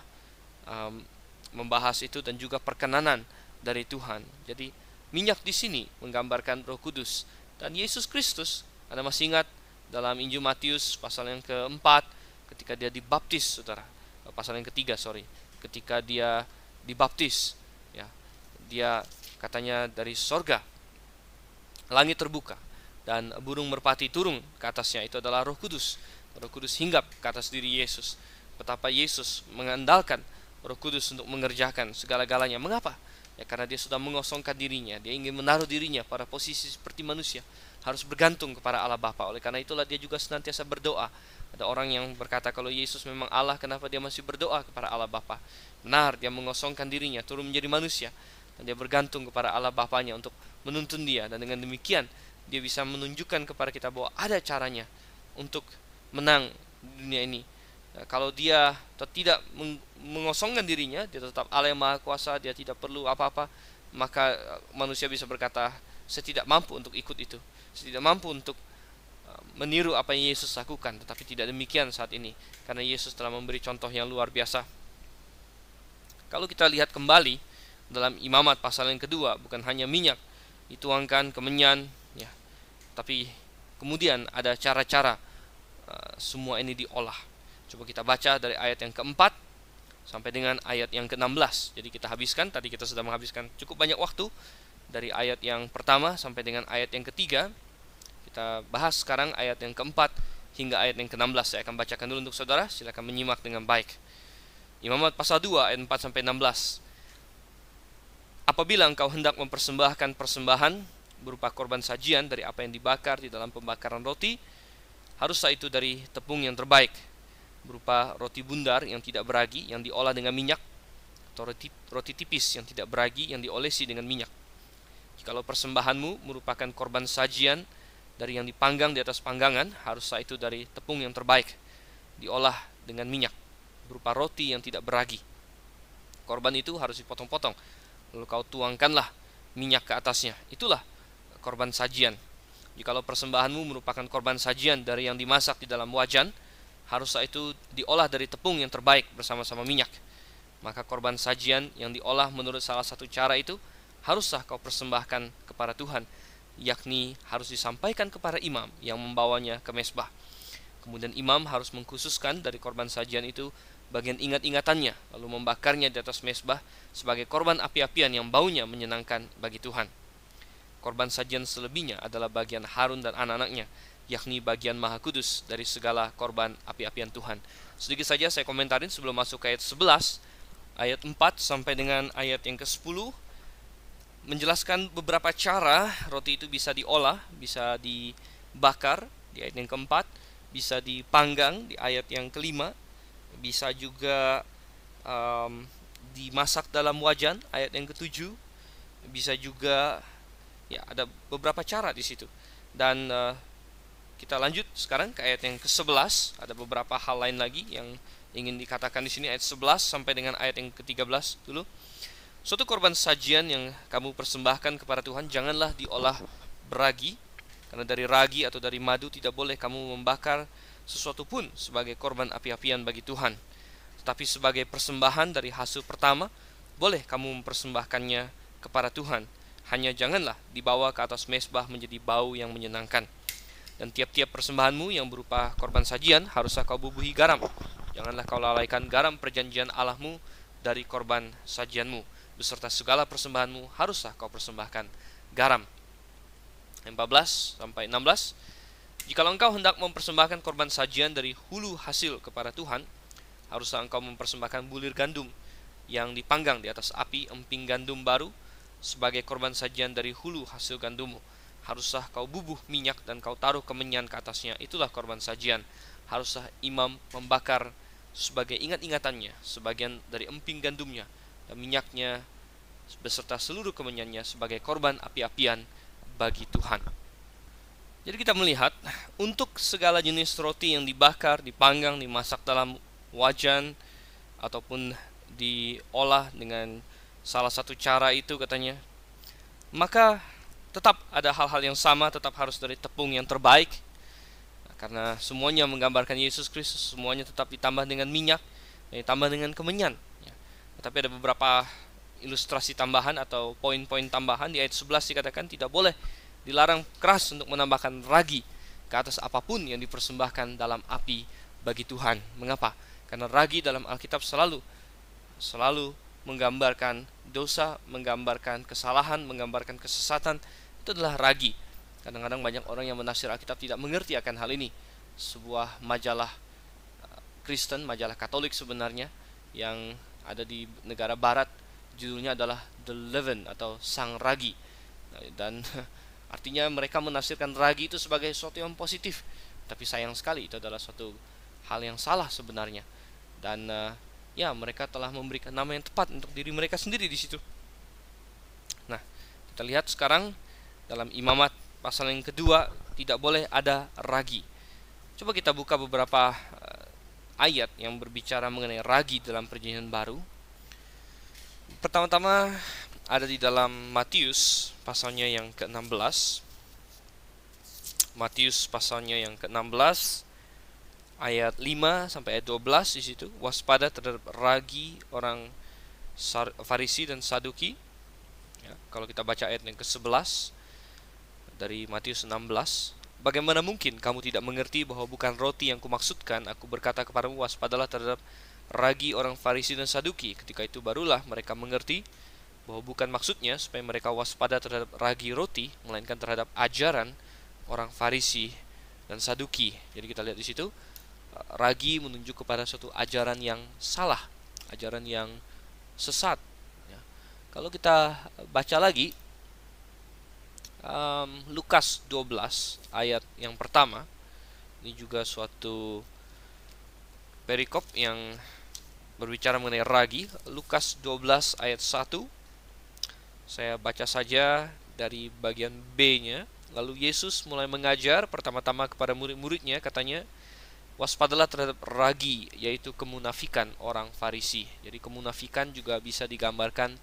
S1: membahas itu, dan juga perkenanan dari Tuhan. Jadi minyak di sini menggambarkan Roh Kudus dan Yesus Kristus. Anda masih ingat dalam Injil Matius pasal yang keempat, ketika dia dibaptis, saudara. Pasal yang ketiga, ketika dia dibaptis, ya, dia katanya dari sorga langit terbuka dan burung merpati turun ke atasnya. Itu adalah Roh Kudus. Roh Kudus hinggap ke atas diri Yesus. Betapa Yesus mengandalkan Roh Kudus untuk mengerjakan segala-galanya. Mengapa? Ya karena dia sudah mengosongkan dirinya. Dia ingin menaruh dirinya pada posisi seperti manusia, harus bergantung kepada Allah Bapa. Oleh karena itulah dia juga senantiasa berdoa. Ada orang yang berkata, kalau Yesus memang Allah, kenapa dia masih berdoa kepada Allah Bapa? Benar, dia mengosongkan dirinya, turun menjadi manusia, dan dia bergantung kepada Allah Bapanya untuk menuntun dia. Dan dengan demikian dia bisa menunjukkan kepada kita bahwa ada caranya untuk menang di dunia ini. Kalau dia tidak mengosongkan dirinya, dia tetap Allah yang Maha Kuasa, dia tidak perlu apa-apa, maka manusia bisa berkata, saya tidak mampu untuk ikut itu, saya tidak mampu untuk meniru apa yang Yesus lakukan, tetapi tidak demikian saat ini, karena Yesus telah memberi contoh yang luar biasa. Kalau kita lihat kembali dalam Imamat pasal yang kedua, bukan hanya minyak dituangkan, kemenyan, ya, tapi kemudian ada cara-cara semua ini diolah. Coba kita baca dari ayat yang keempat sampai dengan ayat yang ke-16. Jadi kita habiskan, tadi kita sudah menghabiskan cukup banyak waktu dari ayat yang pertama sampai dengan ayat yang ketiga. Kita bahas sekarang ayat yang keempat hingga ayat yang ke-16. Saya akan bacakan dulu untuk saudara, silakan menyimak dengan baik. Imamat pasal 2 ayat 4 sampai 16. Apabila engkau hendak mempersembahkan persembahan berupa korban sajian dari apa yang dibakar di dalam pembakaran roti, haruslah itu dari tepung yang terbaik, berupa roti bundar yang tidak beragi yang diolah dengan minyak, atau roti tipis yang tidak beragi yang diolesi dengan minyak. Jikalau persembahanmu merupakan korban sajian dari yang dipanggang di atas panggangan, haruslah itu dari tepung yang terbaik, diolah dengan minyak, berupa roti yang tidak beragi. Korban itu harus dipotong-potong, lalu kau tuangkanlah minyak ke atasnya. Itulah korban sajian. Jikalau persembahanmu merupakan korban sajian dari yang dimasak di dalam wajan, haruslah itu diolah dari tepung yang terbaik bersama-sama minyak. Maka korban sajian yang diolah menurut salah satu cara itu haruslah kau persembahkan kepada Tuhan, yakni harus disampaikan kepada imam yang membawanya ke mezbah. Kemudian imam harus mengkhususkan dari korban sajian itu bagian ingat-ingatannya, lalu membakarnya di atas mezbah sebagai korban api-apian yang baunya menyenangkan bagi Tuhan. Korban sajian selebihnya adalah bagian Harun dan anak-anaknya, yakni bagian maha kudus dari segala korban api-apian Tuhan. Sedikit saja saya komentarin sebelum masuk ke ayat 11, ayat 4 sampai dengan ayat yang ke-10 menjelaskan beberapa cara roti itu bisa diolah, bisa dibakar di ayat yang keempat, bisa dipanggang di ayat yang kelima, bisa juga dimasak dalam wajan ayat yang ketujuh, bisa juga, ya, ada beberapa cara di situ. Dan kita lanjut sekarang ke ayat yang ke-11. Ada beberapa hal lain lagi yang ingin dikatakan di sini, ayat 11 sampai dengan ayat yang ke-13 dulu. Suatu korban sajian yang kamu persembahkan kepada Tuhan janganlah diolah beragi, karena dari ragi atau dari madu tidak boleh kamu membakar sesuatu pun sebagai korban api-apian bagi Tuhan. Tetapi sebagai persembahan dari hasil pertama, boleh kamu mempersembahkannya kepada Tuhan. Hanya janganlah dibawa ke atas mezbah menjadi bau yang menyenangkan. Dan tiap-tiap persembahanmu yang berupa korban sajian haruslah kau bubuhi garam. Janganlah kau lalaikan garam perjanjian Allahmu dari korban sajianmu. Beserta segala persembahanmu haruslah kau persembahkan garam. 14 sampai 16. Jikalau engkau hendak mempersembahkan korban sajian dari hulu hasil kepada Tuhan, haruslah engkau mempersembahkan bulir gandum yang dipanggang di atas api emping gandum baru sebagai korban sajian dari hulu hasil gandummu. Haruslah kau bubuh minyak dan kau taruh kemenyan ke atasnya. Itulah korban sajian. Haruslah imam membakar sebagai ingat-ingatannya sebagian dari emping gandumnya dan minyaknya beserta seluruh kemenyannya sebagai korban api-apian bagi Tuhan. Jadi kita melihat untuk segala jenis roti yang dibakar, dipanggang, dimasak dalam wajan ataupun diolah dengan salah satu cara itu katanya, maka tetap ada hal-hal yang sama, tetap harus dari tepung yang terbaik, karena semuanya menggambarkan Yesus Kristus. Semuanya tetap ditambah dengan minyak dan ditambah dengan kemenyan, ya. Tetapi ada beberapa ilustrasi tambahan atau poin-poin tambahan. Di ayat 11 dikatakan tidak boleh, dilarang keras untuk menambahkan ragi ke atas apapun yang dipersembahkan dalam api bagi Tuhan. Mengapa? Karena ragi dalam Alkitab selalu menggambarkan dosa, menggambarkan kesalahan, menggambarkan kesesatan. Itu adalah ragi. Kadang-kadang banyak orang yang menafsir Alkitab tidak mengerti akan hal ini. Sebuah majalah Kristen, majalah Katolik sebenarnya, yang ada di negara barat, judulnya adalah The Leaven atau Sang Ragi. Dan artinya mereka menafsirkan ragi itu sebagai sesuatu yang positif. Tapi sayang sekali itu adalah suatu hal yang salah sebenarnya. Dan ya, mereka telah memberikan nama yang tepat untuk diri mereka sendiri di situ. Nah, kita lihat sekarang dalam Imamat pasal yang kedua, tidak boleh ada ragi. Coba kita buka beberapa ayat yang berbicara mengenai ragi dalam Perjanjian Baru. Pertama-tama ada di dalam Matius pasalnya yang ke-16. Matius pasalnya yang ke-16 ayat 5 sampai ayat 12 di situ, waspada terhadap ragi orang Farisi dan Saduki. Ya, kalau kita baca ayat yang ke-11 dari Matius 16, bagaimana mungkin kamu tidak mengerti bahwa bukan roti yang kumaksudkan? Aku berkata kepadamu, waspadalah terhadap ragi orang Farisi dan Saduki. Ketika itu barulah mereka mengerti bahwa bukan maksudnya supaya mereka waspada terhadap ragi roti, melainkan terhadap ajaran orang Farisi dan Saduki. Jadi kita lihat di situ, ragi menunjuk kepada suatu ajaran yang salah, ajaran yang sesat. Ya. Kalau kita baca lagi Lukas 12 ayat yang pertama, ini juga suatu perikop yang berbicara mengenai ragi. Lukas 12 ayat 1, saya baca saja dari bagian B-nya. Lalu Yesus mulai mengajar pertama-tama kepada murid-muridnya, katanya, waspadalah terhadap ragi, yaitu kemunafikan orang Farisi. Jadi kemunafikan juga bisa digambarkan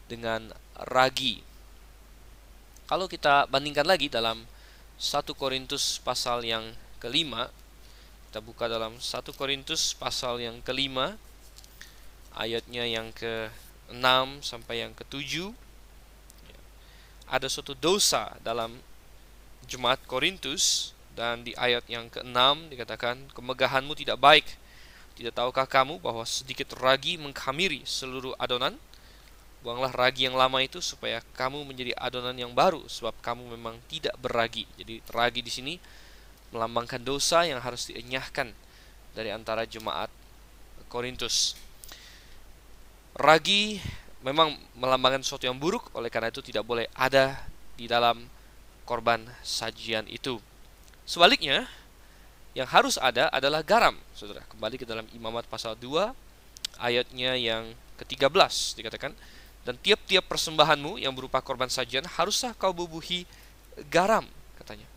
S1: dengan ragi. Kalau kita bandingkan lagi dalam 1 Korintus pasal yang kelima, kita buka dalam 1 Korintus pasal yang kelima, ayatnya yang ke-6 sampai yang ke-7. Ada suatu dosa dalam jemaat Korintus, dan di ayat yang ke-6 dikatakan, kemegahanmu tidak baik. Tidak tahukah kamu bahwa sedikit ragi mengkhamiri seluruh adonan? Buanglah ragi yang lama itu supaya kamu menjadi adonan yang baru, sebab kamu memang tidak berragi. Jadi ragi di sini melambangkan dosa yang harus dienyahkan dari antara jemaat Korintus. Ragi memang melambangkan sesuatu yang buruk, oleh karena itu tidak boleh ada di dalam korban sajian itu. Sebaliknya, yang harus ada adalah garam. Saudara, kembali ke dalam Imamat pasal 2 ayatnya yang ke-13 dikatakan, dan tiap-tiap persembahanmu yang berupa korban sajian haruslah kau bubuhi garam, katanya.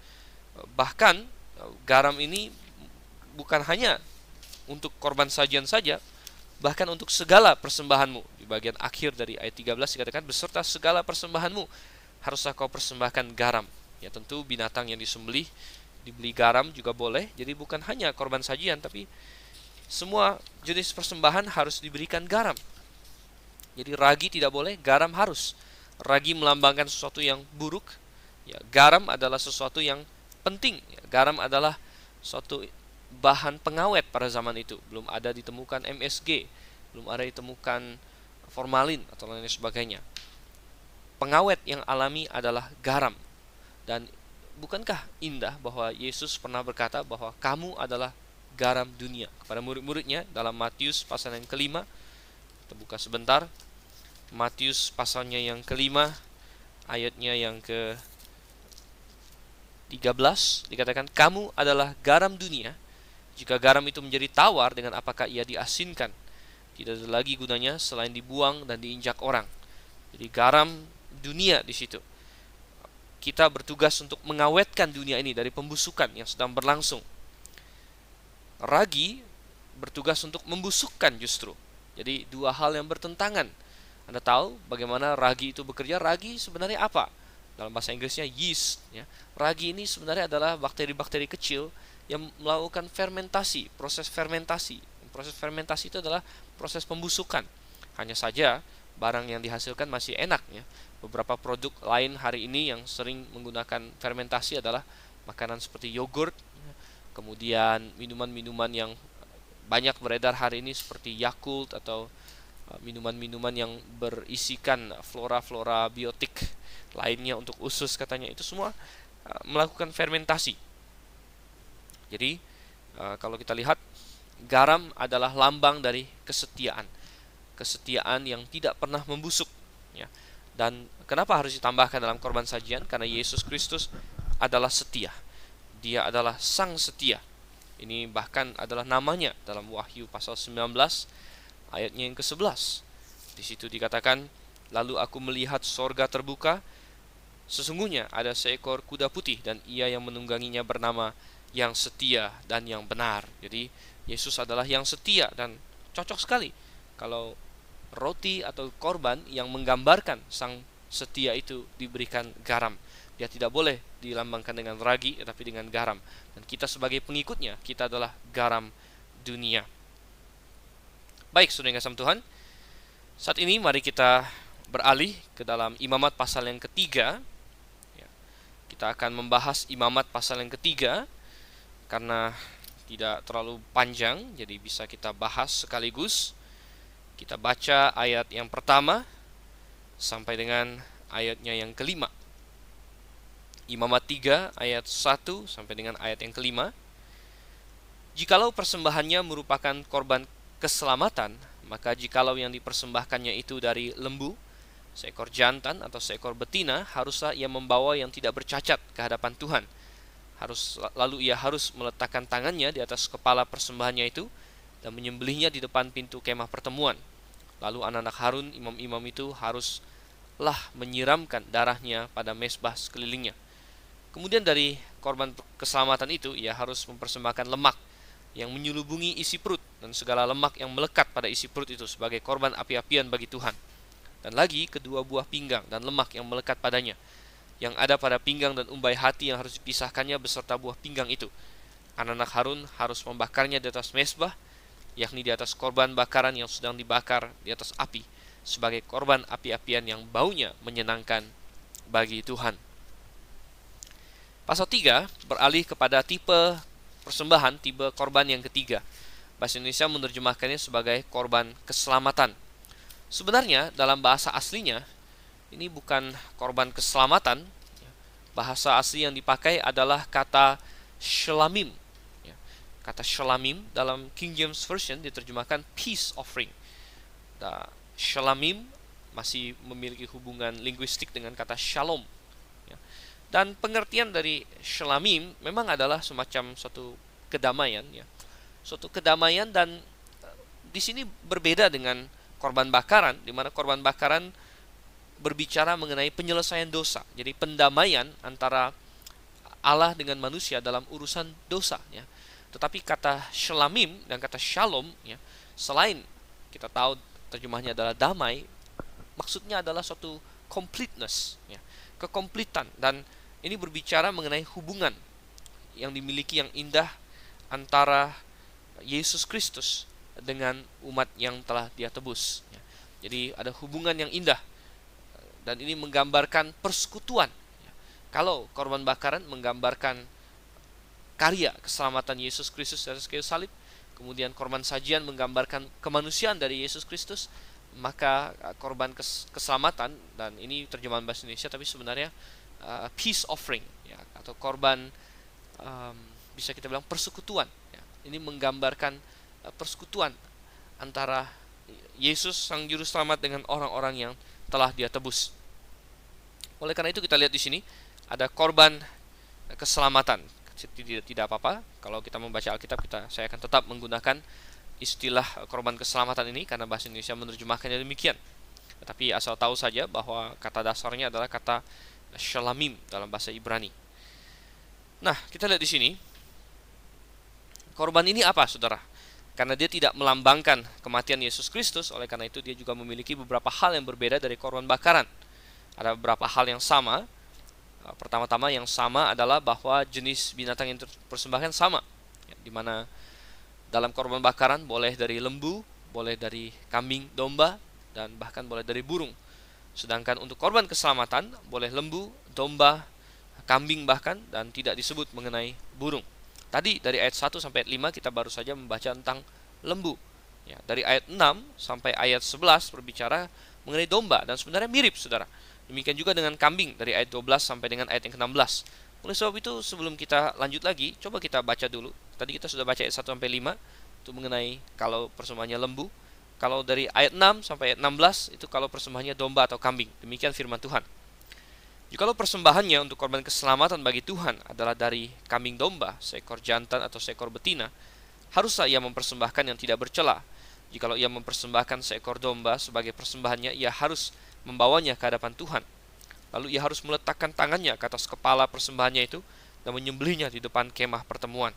S1: Bahkan garam ini bukan hanya untuk korban sajian saja, bahkan untuk segala persembahanmu. Di bagian akhir dari ayat 13 dikatakan, beserta segala persembahanmu haruslah kau persembahkan garam. Ya, tentu binatang yang disembelih dibeli garam juga boleh. Jadi bukan hanya korban sajian, tapi semua jenis persembahan harus diberikan garam. Jadi ragi tidak boleh, garam harus. Ragi melambangkan sesuatu yang buruk, ya, garam adalah sesuatu yang penting. Ya, garam adalah suatu bahan pengawet pada zaman itu. Belum ada ditemukan MSG, belum ada ditemukan formalin atau lain sebagainya. Pengawet yang alami adalah garam. Dan bukankah indah bahwa Yesus pernah berkata bahwa kamu adalah garam dunia kepada murid-muridnya dalam Matius pasal yang kelima. Kita buka sebentar. Matius pasalnya yang kelima, ayatnya yang ke-13 dikatakan, kamu adalah garam dunia. Jika garam itu menjadi tawar, dengan apakah ia diasinkan? Tidak ada lagi gunanya selain dibuang dan diinjak orang. Jadi garam dunia di situ. Kita bertugas untuk mengawetkan dunia ini dari pembusukan yang sedang berlangsung. Ragi bertugas untuk membusukkan justru. Jadi dua hal yang bertentangan. Anda tahu bagaimana ragi itu bekerja? Ragi sebenarnya apa? Dalam bahasa Inggrisnya yeast. Ya. Ragi ini sebenarnya adalah bakteri-bakteri kecil yang melakukan fermentasi, proses fermentasi. Proses fermentasi itu adalah proses pembusukan. Hanya saja barang yang dihasilkan masih enak, ya. Beberapa produk lain hari ini yang sering menggunakan fermentasi adalah makanan seperti yogurt, kemudian minuman-minuman yang banyak beredar hari ini seperti Yakult, atau minuman-minuman yang berisikan flora-flora biotik lainnya untuk usus, katanya. Itu semua melakukan fermentasi. Jadi kalau kita lihat, garam adalah lambang dari kesetiaan. Kesetiaan yang tidak pernah membusuk, ya. Dan kenapa harus ditambahkan dalam korban sajian? Karena Yesus Kristus adalah setia. Dia adalah sang setia. Ini bahkan adalah namanya dalam Wahyu pasal 19 ayatnya yang ke-11. Di situ dikatakan, lalu aku melihat sorga terbuka, sesungguhnya ada seekor kuda putih, dan ia yang menungganginya bernama yang setia dan yang benar. Jadi Yesus adalah yang setia, dan cocok sekali kalau roti atau korban yang menggambarkan sang setia itu diberikan garam, Dia tidak boleh dilambangkan dengan ragi, tetapi dengan garam. Dan kita sebagai pengikutnya, kita adalah garam dunia. Baik, saudara yang kasih Tuhan, saat ini mari kita beralih ke dalam Imamat pasal yang ketiga. Kita akan membahas Imamat pasal yang ketiga karena tidak terlalu panjang, jadi bisa kita bahas sekaligus. Kita baca ayat yang pertama sampai dengan ayatnya yang kelima. Imamat 3 ayat 1 sampai dengan ayat yang kelima. Jikalau persembahannya merupakan korban keselamatan, maka jikalau yang dipersembahkannya itu dari lembu, seekor jantan atau seekor betina, haruslah ia membawa yang tidak bercacat ke hadapan Tuhan. Lalu ia harus meletakkan tangannya di atas kepala persembahannya itu dan menyembelihnya di depan pintu kemah pertemuan. Lalu anak-anak Harun, imam-imam itu haruslah menyiramkan darahnya pada mezbah sekelilingnya. Kemudian dari korban keselamatan itu, ia harus mempersembahkan lemak yang menyelubungi isi perut dan segala lemak yang melekat pada isi perut itu sebagai korban api-apian bagi Tuhan. Dan lagi kedua buah pinggang dan lemak yang melekat padanya, yang ada pada pinggang dan umbai hati yang harus dipisahkannya beserta buah pinggang itu. Anak-anak Harun harus membakarnya di atas mezbah, yakni di atas korban bakaran yang sedang dibakar di atas api, sebagai korban api-apian yang baunya menyenangkan bagi Tuhan. Pasal 3 beralih kepada tipe persembahan, tipe korban yang ketiga. Bahasa Indonesia menerjemahkannya sebagai korban keselamatan. Sebenarnya dalam bahasa aslinya ini bukan korban keselamatan. Bahasa asli yang dipakai adalah kata shelamim. Kata shelamim dalam King James Version diterjemahkan peace offering. Shelamim masih memiliki hubungan linguistik dengan kata shalom. Dan pengertian dari shelamim memang adalah semacam suatu kedamaian, suatu kedamaian, dan di sini berbeda dengan korban bakaran, di mana korban bakaran berbicara mengenai penyelesaian dosa. Jadi pendamaian antara Allah dengan manusia dalam urusan dosa. Tetapi kata shelamim dan kata shalom, selain kita tahu terjemahnya adalah damai, maksudnya adalah suatu completeness, kekompletan. Dan ini berbicara mengenai hubungan yang dimiliki yang indah antara Yesus Kristus dengan umat yang telah Dia tebus. Jadi ada hubungan yang indah, dan ini menggambarkan persekutuan. Kalau korban bakaran menggambarkan karya keselamatan Yesus Kristus dari kayu salib, kemudian korban sajian menggambarkan kemanusiaan dari Yesus Kristus, maka korban keselamatan, dan ini terjemahan bahasa Indonesia tapi sebenarnya peace offering, atau korban bisa kita bilang persekutuan. Ini menggambarkan persekutuan antara Yesus sang juru selamat dengan orang-orang yang telah Dia tebus. Oleh karena itu kita lihat di sini ada korban keselamatan. Tidak apa-apa kalau kita membaca Alkitab, saya akan tetap menggunakan istilah korban keselamatan ini karena bahasa Indonesia menerjemahkannya demikian. Tetapi asal tahu saja bahwa kata dasarnya adalah kata shelamim dalam bahasa Ibrani. Nah, kita lihat di sini korban ini apa, saudara? Karena dia tidak melambangkan kematian Yesus Kristus, oleh karena itu dia juga memiliki beberapa hal yang berbeda dari korban bakaran. Ada beberapa hal yang sama. Pertama-tama yang sama adalah bahwa jenis binatang yang dipersembahkan sama, di mana dalam korban bakaran boleh dari lembu, boleh dari kambing, domba, dan bahkan boleh dari burung. Sedangkan untuk korban keselamatan boleh lembu, domba, kambing bahkan, dan tidak disebut mengenai burung. Tadi dari ayat 1 sampai ayat 5 kita baru saja membaca tentang lembu. Dari ayat 6 sampai ayat 11 berbicara mengenai domba, dan sebenarnya mirip, saudara. Demikian juga dengan kambing dari ayat 12 sampai dengan ayat yang ke-16. Oleh sebab itu sebelum kita lanjut lagi, coba kita baca dulu. Tadi kita sudah baca ayat 1 sampai 5 itu mengenai kalau persembahannya lembu. Kalau dari ayat 6 sampai ayat 16 itu kalau persembahannya domba atau kambing. Demikian firman Tuhan. Jikalau persembahannya untuk korban keselamatan bagi Tuhan adalah dari kambing domba, seekor jantan atau seekor betina, haruslah ia mempersembahkan yang tidak bercela. Jikalau ia mempersembahkan seekor domba sebagai persembahannya, ia harus membawanya ke hadapan Tuhan. Lalu ia harus meletakkan tangannya ke atas kepala persembahannya itu dan menyembelihnya di depan kemah pertemuan.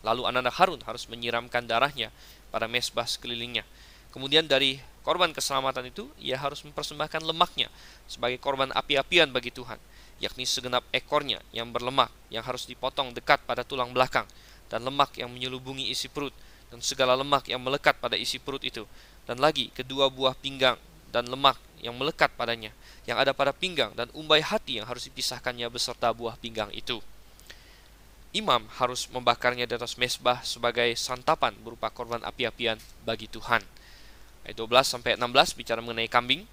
S1: Lalu anak-anak Harun harus menyiramkan darahnya pada mezbah sekelilingnya. Kemudian dari korban keselamatan itu ia harus mempersembahkan lemaknya sebagai korban api-apian bagi Tuhan, yakni segenap ekornya yang berlemak, yang harus dipotong dekat pada tulang belakang, dan lemak yang menyelubungi isi perut, dan segala lemak yang melekat pada isi perut itu, dan lagi kedua buah pinggang dan lemak yang melekat padanya, yang ada pada pinggang, dan umbai hati yang harus dipisahkannya beserta buah pinggang itu. Imam harus membakarnya di atas mezbah sebagai santapan berupa korban api-apian bagi Tuhan. Ayat 12-16 bicara mengenai kambing.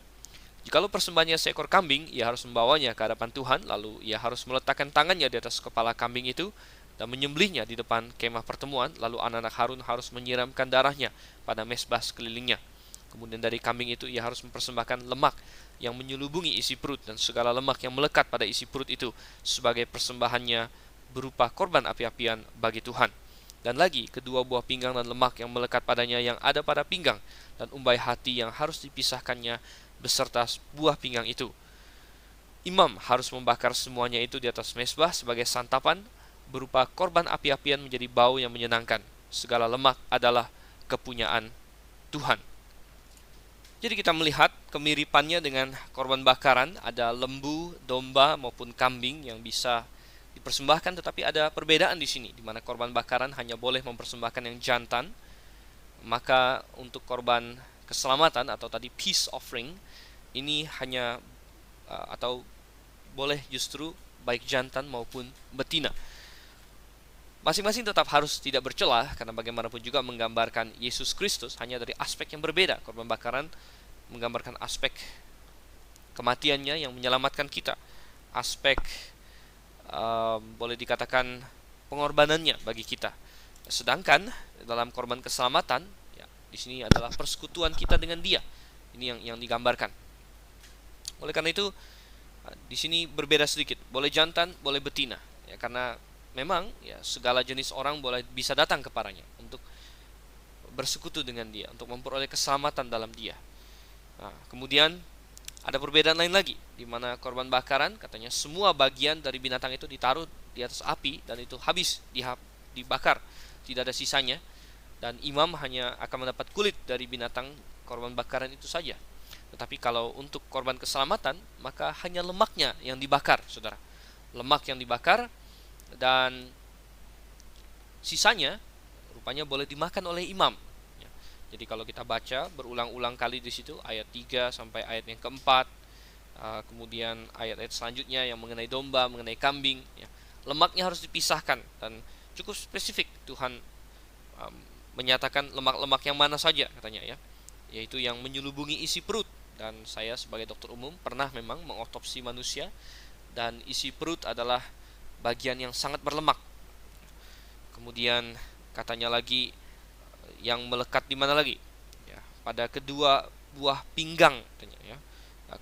S1: Jikalau persembahannya seekor kambing, ia harus membawanya ke hadapan Tuhan, lalu ia harus meletakkan tangannya di atas kepala kambing itu dan menyembelihnya di depan kemah pertemuan, lalu anak-anak Harun harus menyiramkan darahnya pada mezbah sekelilingnya. Kemudian dari kambing itu ia harus mempersembahkan lemak yang menyelubungi isi perut dan segala lemak yang melekat pada isi perut itu sebagai persembahannya berupa korban api-apian bagi Tuhan. Dan lagi kedua buah pinggang dan lemak yang melekat padanya yang ada pada pinggang, dan umbai hati yang harus dipisahkannya beserta buah pinggang itu. Imam harus membakar semuanya itu di atas mezbah sebagai santapan berupa korban api-apian menjadi bau yang menyenangkan. Segala lemak adalah kepunyaan Tuhan. Jadi kita melihat kemiripannya dengan korban bakaran. Ada lembu, domba maupun kambing yang bisa dipersembahkan, tetapi ada perbedaan di sini, di mana korban bakaran hanya boleh mempersembahkan yang jantan, maka untuk korban keselamatan atau tadi peace offering ini hanya atau boleh justru baik jantan maupun betina. Masing-masing tetap harus tidak bercelah, karena bagaimanapun juga menggambarkan Yesus Kristus, hanya dari aspek yang berbeda. Korban bakaran menggambarkan aspek kematiannya yang menyelamatkan kita, aspek boleh dikatakan pengorbanannya bagi kita. Sedangkan dalam korban keselamatan, ya, di sini adalah persekutuan kita dengan Dia. Ini yang digambarkan. Oleh karena itu, di sini berbeda sedikit. Boleh jantan, boleh betina. Ya, karena memang ya segala jenis orang bisa datang kepadanya untuk bersekutu dengan Dia, untuk memperoleh keselamatan dalam Dia. Nah, kemudian ada perbedaan lain lagi, di mana korban bakaran katanya semua bagian dari binatang itu ditaruh di atas api dan itu habis dibakar, tidak ada sisanya, dan imam hanya akan mendapat kulit dari binatang korban bakaran itu saja. Tetapi kalau untuk korban keselamatan, maka hanya lemaknya yang dibakar, saudara. Lemak yang dibakar dan sisanya rupanya boleh dimakan oleh imam. Jadi kalau kita baca berulang-ulang kali di situ ayat 3 sampai ayat yang keempat, kemudian ayat-ayat selanjutnya yang mengenai domba, mengenai kambing, ya, lemaknya harus dipisahkan, dan cukup spesifik Tuhan menyatakan lemak-lemak yang mana saja katanya, ya, yaitu yang menyelubungi isi perut. Dan saya sebagai dokter umum pernah memang mengotopsi manusia, dan isi perut adalah bagian yang sangat berlemak. Kemudian katanya lagi yang melekat di mana lagi? Ya, pada kedua buah pinggang katanya, ya. Nah,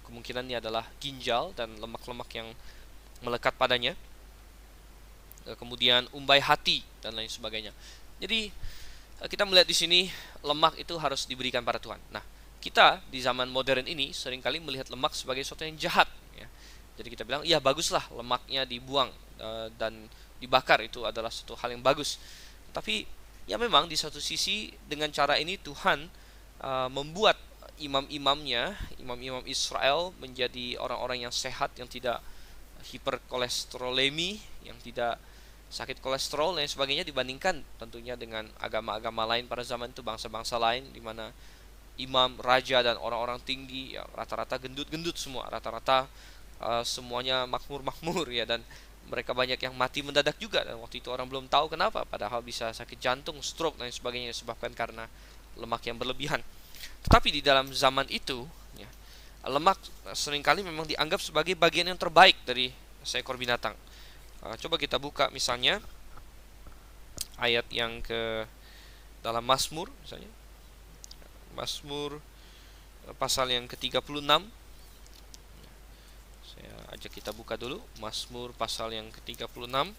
S1: kemungkinan ini adalah ginjal dan lemak-lemak yang melekat padanya. Kemudian umbai hati dan lain sebagainya. Jadi kita melihat di sini lemak itu harus diberikan pada Tuhan. Nah, kita di zaman modern ini seringkali melihat lemak sebagai sesuatu yang jahat, ya. Jadi kita bilang, ya baguslah lemaknya dibuang dan dibakar, itu adalah suatu hal yang bagus. Tapi ya memang di satu sisi dengan cara ini Tuhan membuat imam-imam Israel menjadi orang-orang yang sehat, yang tidak hiperkolesterolemi, yang tidak sakit kolesterol dan sebagainya, dibandingkan tentunya dengan agama-agama lain pada zaman itu, bangsa-bangsa lain, di mana imam, raja, dan orang-orang tinggi ya rata-rata gendut-gendut semua, rata-rata semuanya makmur-makmur, ya, dan mereka banyak yang mati mendadak juga, dan waktu itu orang belum tahu kenapa, padahal bisa sakit jantung, stroke dan sebagainya disebabkan karena lemak yang berlebihan. Tetapi di dalam zaman itu, ya, lemak seringkali memang dianggap sebagai bagian yang terbaik dari seekor binatang. Coba kita buka misalnya ayat yang ke dalam Mazmur, misalnya Mazmur pasal yang ke-36. Saya ajak kita buka dulu Mazmur pasal yang ke-36,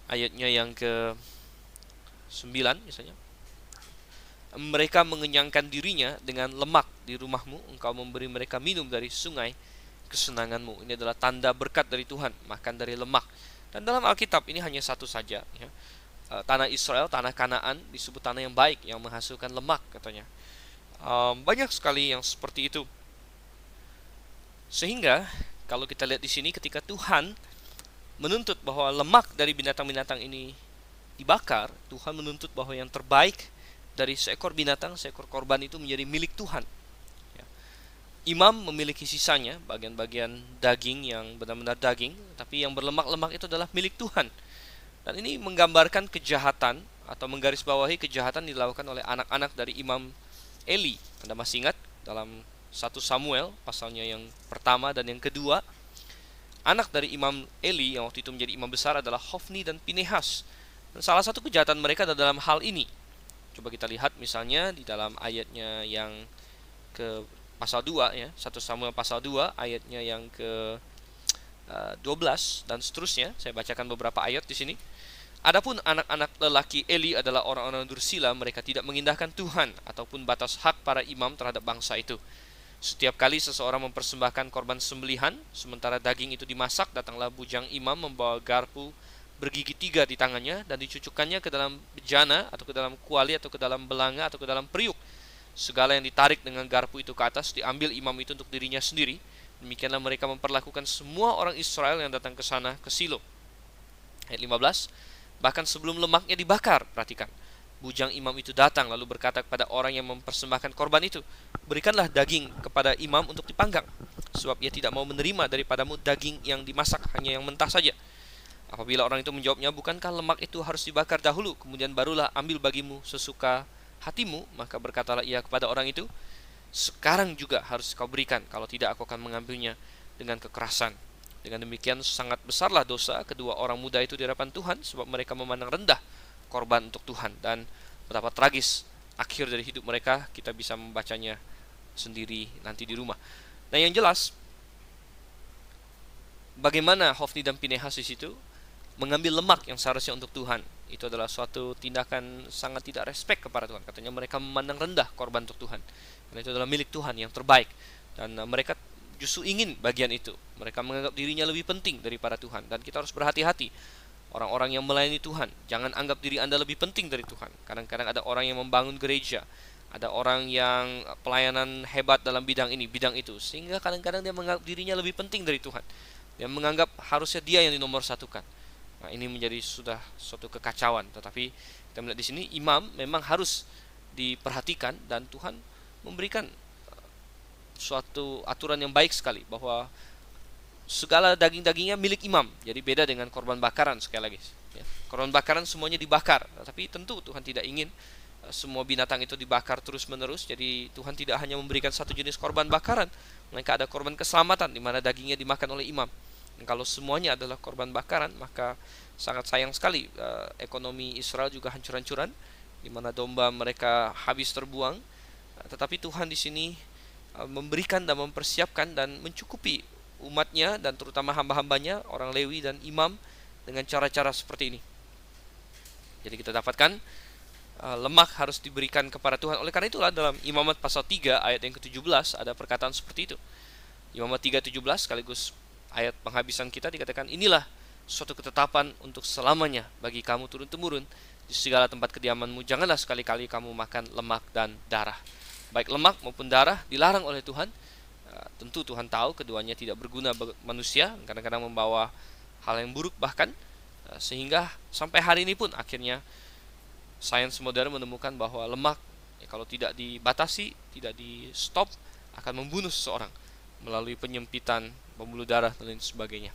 S1: ayatnya yang ke-9 misalnya. Mereka mengenyangkan dirinya dengan lemak di rumahmu, engkau memberi mereka minum dari sungai kesenanganmu. Ini adalah tanda berkat dari Tuhan, makan dari lemak. Dan dalam Alkitab ini hanya satu saja, ya. Tanah Israel, tanah Kanaan disebut tanah yang baik, yang menghasilkan lemak katanya. Banyak sekali yang seperti itu. Sehingga kalau kita lihat di sini ketika Tuhan menuntut bahwa lemak dari binatang-binatang ini dibakar, Tuhan menuntut bahwa yang terbaik dari seekor binatang, seekor korban itu menjadi milik Tuhan. Ya. Imam memiliki sisanya, bagian-bagian daging yang benar-benar daging, tapi yang berlemak-lemak itu adalah milik Tuhan. Dan ini menggambarkan kejahatan atau menggarisbawahi kejahatan dilakukan oleh anak-anak dari Imam Eli. Anda masih ingat dalam 1 Samuel pasalnya yang pertama dan yang kedua, anak dari Imam Eli yang waktu itu menjadi imam besar adalah Hofni dan Pinehas. Dan salah satu kejahatan mereka adalah dalam hal ini. Coba kita lihat misalnya di dalam ayatnya yang ke pasal 2 ya, 1 Samuel pasal 2 ayatnya yang ke 12 dan seterusnya. Saya bacakan beberapa ayat di sini. Adapun anak-anak lelaki Eli adalah orang-orang dursila, mereka tidak mengindahkan Tuhan ataupun batas hak para imam terhadap bangsa itu. Setiap kali seseorang mempersembahkan korban sembelihan, sementara daging itu dimasak, datanglah bujang imam membawa garpu bergigi 3 di tangannya dan dicucukkannya ke dalam bejana atau ke dalam kuali atau ke dalam belanga atau ke dalam periuk. Segala yang ditarik dengan garpu itu ke atas diambil imam itu untuk dirinya sendiri. Demikianlah mereka memperlakukan semua orang Israel yang datang ke sana ke Silo. Ayat 15. Bahkan sebelum lemaknya dibakar, perhatikan, bujang imam itu datang lalu berkata kepada orang yang mempersembahkan korban itu, berikanlah daging kepada imam untuk dipanggang, sebab ia tidak mau menerima daripadamu daging yang dimasak, hanya yang mentah saja. Apabila orang itu menjawabnya, bukankah lemak itu harus dibakar dahulu, kemudian barulah ambil bagimu sesuka hatimu, maka berkatalah ia kepada orang itu, sekarang juga harus kau berikan, kalau tidak aku akan mengambilnya dengan kekerasan. Dengan demikian sangat besarlah dosa kedua orang muda itu di hadapan Tuhan, sebab mereka memandang rendah korban untuk Tuhan. Dan betapa tragis akhir dari hidup mereka, kita bisa membacanya sendiri nanti di rumah. Nah, yang jelas bagaimana Hofni dan Pinehas di situ mengambil lemak yang seharusnya untuk Tuhan. Itu adalah suatu tindakan sangat tidak respect kepada Tuhan. Katanya mereka memandang rendah korban untuk Tuhan, karena itu adalah milik Tuhan yang terbaik. Dan mereka justru ingin bagian itu. Mereka menganggap dirinya lebih penting daripada Tuhan. Dan kita harus berhati-hati. Orang-orang yang melayani Tuhan, jangan anggap diri Anda lebih penting dari Tuhan. Kadang-kadang ada orang yang membangun gereja, ada orang yang pelayanan hebat dalam bidang ini, bidang itu, sehingga kadang-kadang dia menganggap dirinya lebih penting dari Tuhan. Dia menganggap harusnya dia yang dinomorsatukan. Nah, ini menjadi sudah suatu kekacauan. Tetapi kita melihat di sini imam memang harus diperhatikan, dan Tuhan memberikan suatu aturan yang baik sekali bahwa segala daging-dagingnya milik imam. Jadi beda dengan korban bakaran sekali lagi. Ya, korban bakaran semuanya dibakar, tapi tentu Tuhan tidak ingin semua binatang itu dibakar terus-menerus. Jadi Tuhan tidak hanya memberikan satu jenis korban bakaran, melainkan ada korban keselamatan di mana dagingnya dimakan oleh imam. Dan kalau semuanya adalah korban bakaran, maka sangat sayang sekali ekonomi Israel juga hancur-hancuran, di mana domba mereka habis terbuang. Tetapi Tuhan di sini memberikan dan mempersiapkan dan mencukupi umatnya, dan terutama hamba-hambanya, orang Lewi dan imam, dengan cara-cara seperti ini. Jadi kita dapatkan lemak harus diberikan kepada Tuhan. Oleh karena itulah dalam Imamat pasal 3 ayat yang ke-17 ada perkataan seperti itu. Imamat 3:17 sekaligus ayat penghabisan kita dikatakan, inilah suatu ketetapan untuk selamanya bagi kamu turun-temurun di segala tempat kediamanmu, janganlah sekali-kali kamu makan lemak dan darah. Baik lemak maupun darah dilarang oleh Tuhan. Tentu Tuhan tahu keduanya tidak berguna bagi manusia, kadang-kadang membawa hal yang buruk bahkan, sehingga sampai hari ini pun akhirnya sains modern menemukan bahwa lemak kalau tidak dibatasi, tidak di stop, akan membunuh seseorang melalui penyempitan pembuluh darah dan lain sebagainya.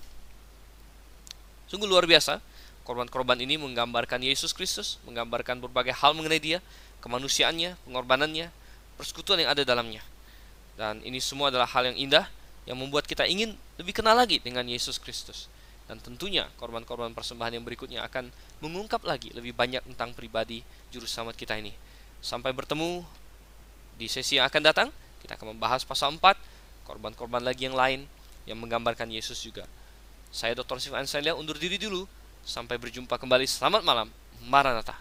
S1: Sungguh luar biasa. Korban-korban ini menggambarkan Yesus Kristus, menggambarkan berbagai hal mengenai dia, kemanusiaannya, pengorbanannya, persekutuan yang ada dalamnya. Dan ini semua adalah hal yang indah yang membuat kita ingin lebih kenal lagi dengan Yesus Kristus. Dan tentunya korban-korban persembahan yang berikutnya akan mengungkap lagi lebih banyak tentang pribadi juru selamat kita ini. Sampai bertemu di sesi yang akan datang, kita akan membahas pasal 4, korban-korban lagi yang lain yang menggambarkan Yesus juga. Saya Dr. Sif Ansalia undur diri dulu. Sampai berjumpa kembali. Selamat malam. Maranatha.